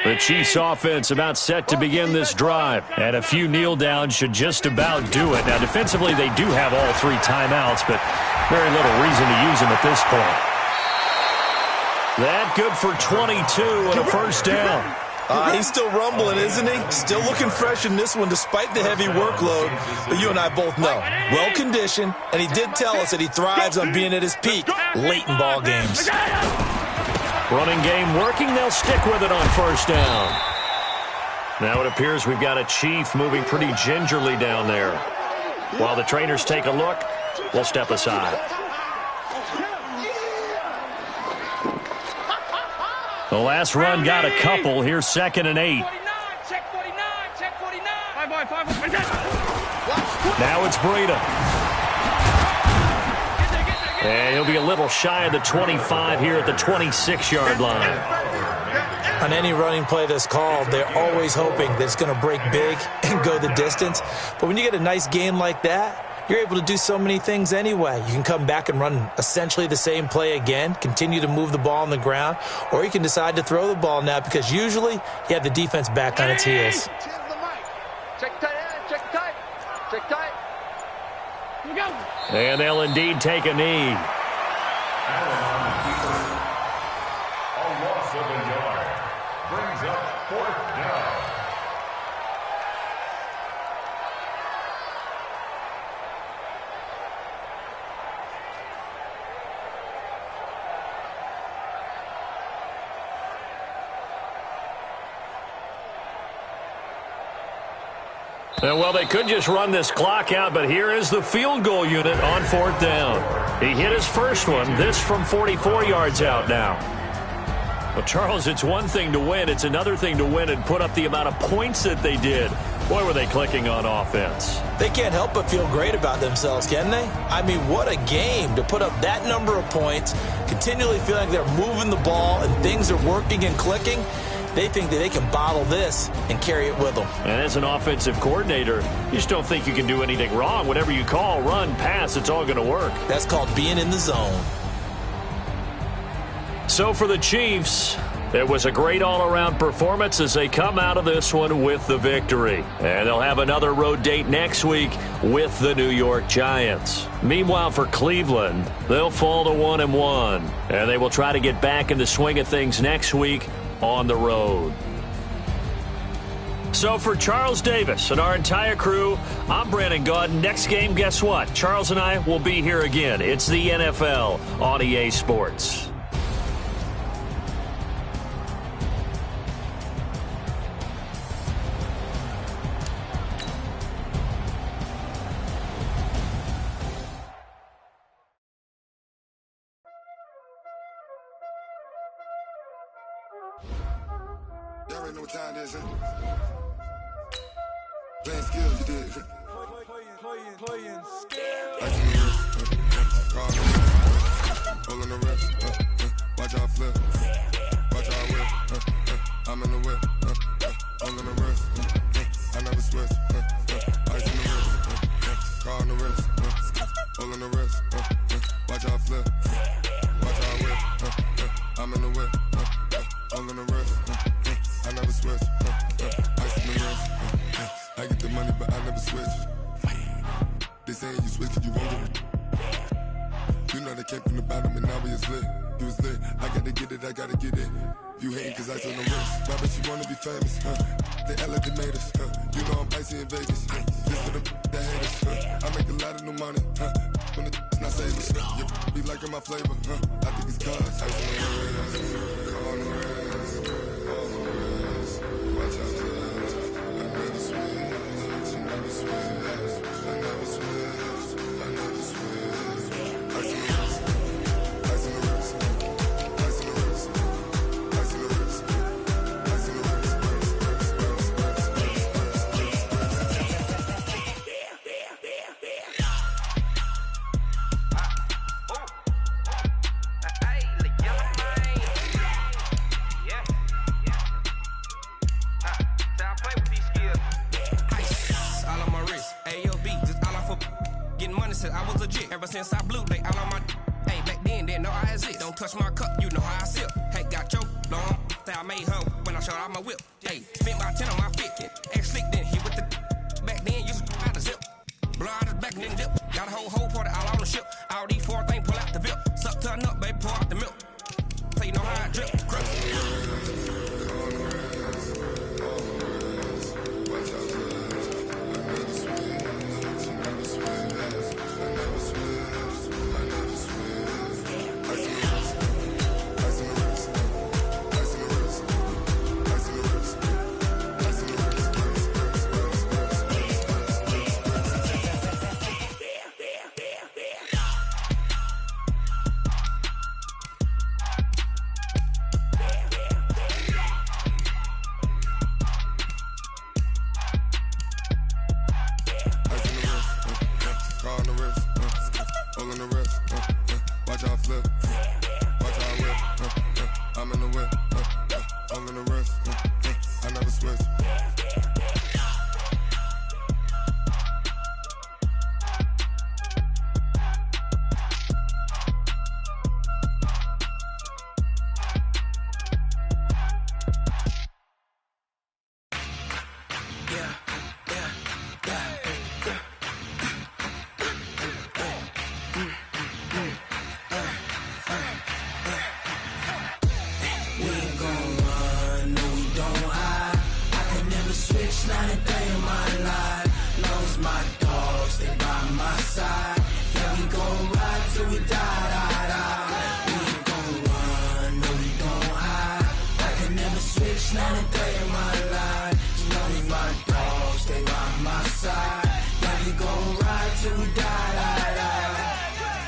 The Chiefs offense about set to begin this drive, and a few kneel downs should just about do it. Now, defensively, they do have all three timeouts, but very little reason to use them at this point. That good for 22 and a first down. He's still rumbling, isn't he? Still looking fresh in this one despite the heavy workload. But you and I both know, well-conditioned, and he did tell us that he thrives on being at his peak late in ball games. Running game working. They'll stick with it on first down. Now it appears we've got a Chief moving pretty gingerly down there. While the trainers take a look, we'll step aside. The last run got a couple. Here's second and 8. Check 49. Now it's Breida. And he'll be a little shy of the 25 here at the 26-yard line. On any running play that's called, they're always hoping that it's going to break big and go the distance. But when you get a nice gain like that, you're able to do so many things anyway. You can come back and run essentially the same play again, continue to move the ball on the ground, or you can decide to throw the ball now because usually you have the defense back on its heels. Check tight. Here we go. And they'll indeed take a knee. A loss of a yard brings up fourth down. Well, they could just run this clock out, but here is the field goal unit on fourth down. He hit his first one, this from 44 yards out now. Well, Charles, it's one thing to win. It's another thing to win and put up the amount of points that they did. Boy, were they clicking on offense. They can't help but feel great about themselves, can they? I mean, what a game to put up that number of points, continually feeling like they're moving the ball and things are working and clicking. They think that they can bottle this and carry it with them. And as an offensive coordinator, you just don't think you can do anything wrong. Whatever you call, run, pass, it's all going to work. That's called being in the zone. So for the Chiefs, it was a great all-around performance as they come out of this one with the victory. And they'll have another road date next week with the New York Giants. Meanwhile, for Cleveland, they'll fall to 1-1. And they will try to get back in the swing of things next week on the road. So for Charles Davis and our entire crew, I'm Brandon Gaudin. Next game, guess what? Charles and I will be here again. It's the NFL on EA Sports. Y'all already know what time it is, huh? Playing skills, you did. Playing skills. Ice in the wrist, car on the wrist, hole in the wrist, watch out flip, watch out whip, I'm in the whip, hole in the wrist, I never switch, ice in the wrist, car on the wrist, hole in the wrist, watch out flip, watch out whip, I'm in the whip, hole in the wrist, I never switch, ice in the wrist. switch. They saying you switch, you won't get it. You know they came from the bottom and now we is lit. You was lit, I gotta get it, I gotta get it. You hating cause ice on the wrist. Why bet you wanna be famous, huh? They act like they made us, huh? You know I'm icy in Vegas, huh? This for the haters, huh? I make a lot of new money, huh? When it's not savers, you be liking my flavor, huh? I think it's cause ice on the wrist, on the wrist, on the wrist. Watch out for this. I never switch, I never switch, I never switch, I never switch. Ice on the wrist, ice on the wrist, ice on the wrist, ice on the wrist, ice on the wrist. I was legit. Ever since I blew, they all on my. Hey, back then, didn't know I had it. Don't touch my cup, you know how I sip. Hey, got choked, long. Say I made her when I showed out my whip. Hey, spent my 10 on my fit. Ex-slick, then hit with the. Back then, used to out the zip. Blow out his back and then dip. Got a whole party all on the ship. All these 4 things pull out the VIP. Suck to a nut, baby, pour out the milk. So you know how I drip.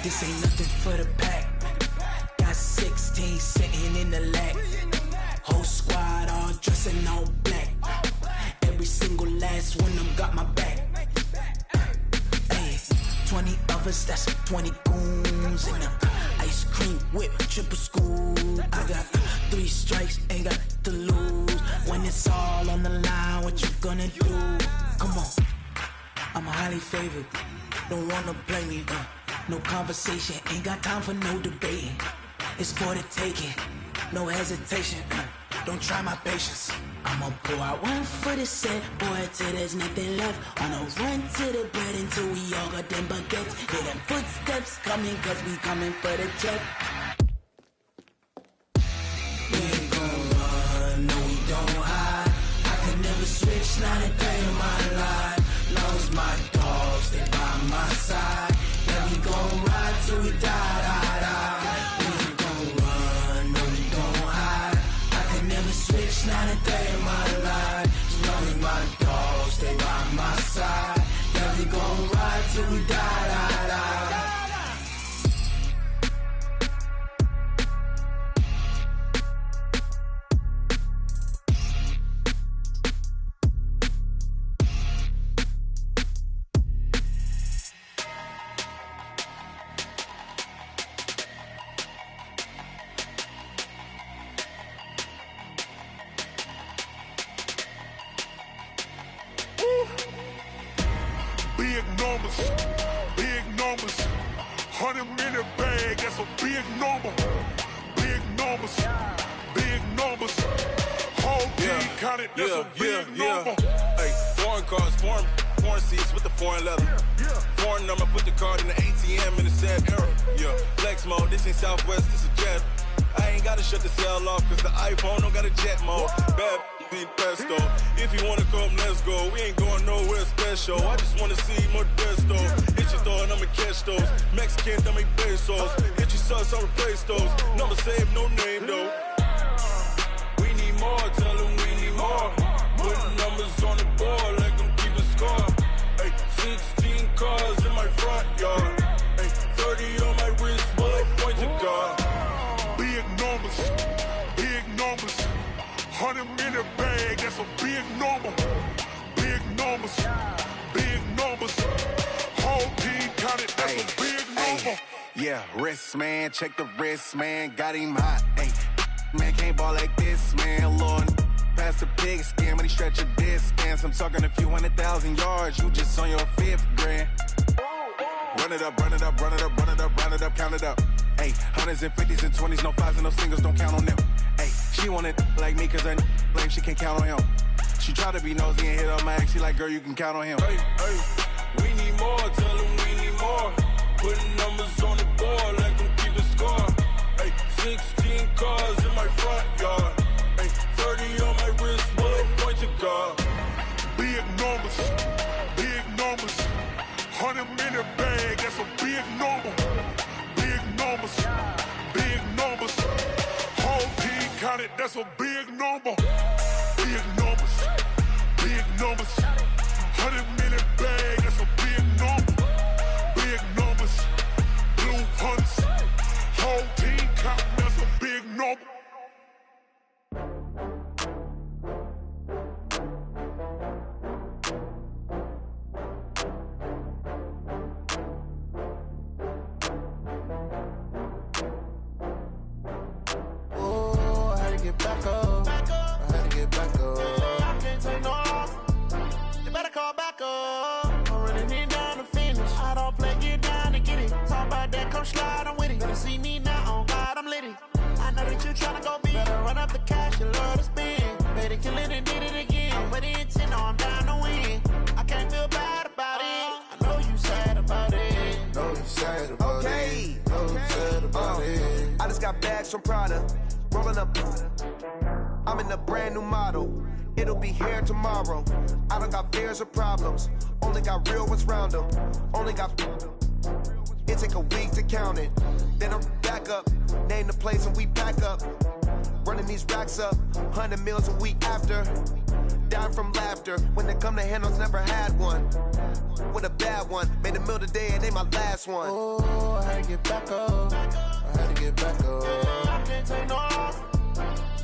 This ain't nothing for the pack. Got 16 sitting in the lap. Whole squad all dressing all black. Every single last one of them got my back. Hey, 20 of us, that's 20 goons in the ice cream whip, triple school. I got 3 strikes, ain't got to lose. When it's all on the line, what you gonna do? Come on, I'm highly favored. Don't wanna blame me, no conversation, ain't got time for no debating. It's for the taking, no hesitation, don't try my patience. I'ma pour out one for the set, boy, till there's nothing left. On a run to the bread until we all got them baguettes. Hear them footsteps coming, cause we coming for the check. We ain't gon' run, no we don't hide. I can never switch, not a day in my life. Long as my dogs, they by my side. Yeah, we gon' ride till we die, die, die. We ain't gon' run, no we don't hide. I can never switch, not a day in my life. As long as my dogs, stay by my side. Yeah, we gon' ride till we die, die, die. Big numbers, 100-minute bag, that's a big number. Big numbers, whole team counted, that's a big number. Hey, foreign cars for me, corn seats with the foreign leather. Foreign number, put the card in the ATM in the sad era. Yeah, flex mode, this ain't Southwest, this a jet. I ain't gotta shut the cell off, cause the iPhone don't got a jet mode. Bad be pesto. If you wanna come, let's go. We ain't going nowhere special. I just wanna see Modesto. Hit your thought, I'ma catch those. Mexican, dame pesos. Hit your sus, I'll replace those. Number saved, no name though. We need more, tell them we need more. Putting numbers on the board like I'm keeping score. Ay, 16 cars in my front yard. Ay, 30 on my wrist, bullet point to God. Big numbers, big numbers. 100 minute bag, that's a big number. Big numbers, big numbers. Whole team counted, that's a big number. Yeah, wrist man, check the wrist man, got him hot. Ay, man can't ball like this, man. Lord, past the pig skin, but he stretch a distance. I'm talking a few 100,000 yards, you just on your 5th grand. Run it up, run it up, run it up, run it up, run it up, count it up. Ay, 100s and 50s and 20s, no 5s and no singles, don't count on them. Ay, she want it like me, cause her blame, she can't count on him. She try to be nosy and hit up my ex, she like, girl, you can count on him. Hey, hey, we need more, tell them we need more. Putting numbers on the board like I'm keeping score. Ay, 16 cars in my front yard. Ay, 30 on my wrist, bullet point to God. Big numbers, big numbers. 100 minute bag, that's a big number. Big numbers, big numbers. Whole team counted, that's a big number. Big numbers, big numbers. 100 minute bag, that's a big number. Big numbers, blue hunts. Whole team counting, that's a big number. Get back up. I had to get back up. I can't take no loss. You better call back up. I'm running it down to finish. I don't play, get down to get it. Talk about that, come slide, I'm with it. Better see me now, on God, I'm litty. I know that you tryna go big. Better run up the cash, you love to spend. Better kill it and did it again. I'm with the intent, no, I'm down to win. I can't feel bad about it. I know you sad about it. Know you sad about it. Know you sad about it. I just got bags from Prada. Rolling up, I'm in a brand new model. It'll be here tomorrow. I don't got fears or problems. Only got real ones round them. Only got. It take a week to count it. Then I'm back up. Name the place and we pack up. Running these racks up. 100 meals a week after. Down from laughter. When they come to handles, never had one. With a bad one. Made a meal today and they my last one. Oh, I had to get back up. I had to get back up. I can't take no loss.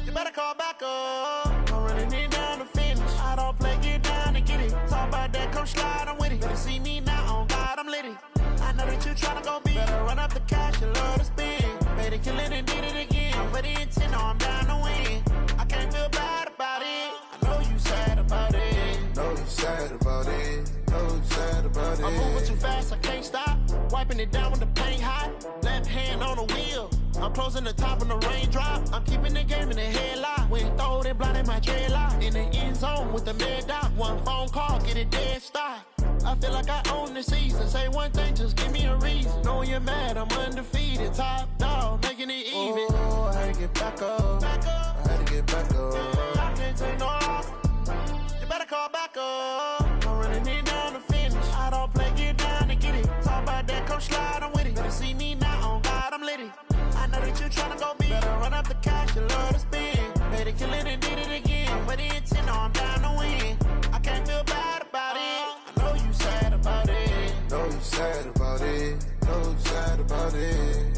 You better call back up. I'm running it down to finish. I don't play, get down to get it. Talk about that, come slide, I'm with it. Better see me now, on God, I'm litty. I know that you tryna go big. Better run up the cash, you love to spend. Better kill it and did it again. I'm with the intent, no, I'm down to win. I can't feel bad about it. I know you sad about it. Know you sad about it. Know you sad about it. I'm moving too fast, I can't stop. Wiping it down with the paint hot. Left hand on the wheel. I'm closing the top when the raindrop. I'm keeping the game in the headlock. When throw it, blinding my dreadlock. In the end zone with the mad dot. One phone call, get it dead stop. I feel like I own the season. Say one thing, just give me a reason. Knowing you're mad, I'm undefeated. Top dog, making it even. Oh, I had to get back up. I had to get back up. I can't take no loss. You better call back up. I'm running it down to finish. I don't play, get down to get it. Talk about that, come slide, I'm with it. Better see me now, on God, I'm litty. I know that you tryna go big. Better run up the cash, you love to spend. Better kill it and did it again. I'm with the intent, no, I'm down to win. I can't feel bad about it. I know you sad about it. Know you sad about it. Know you sad about it.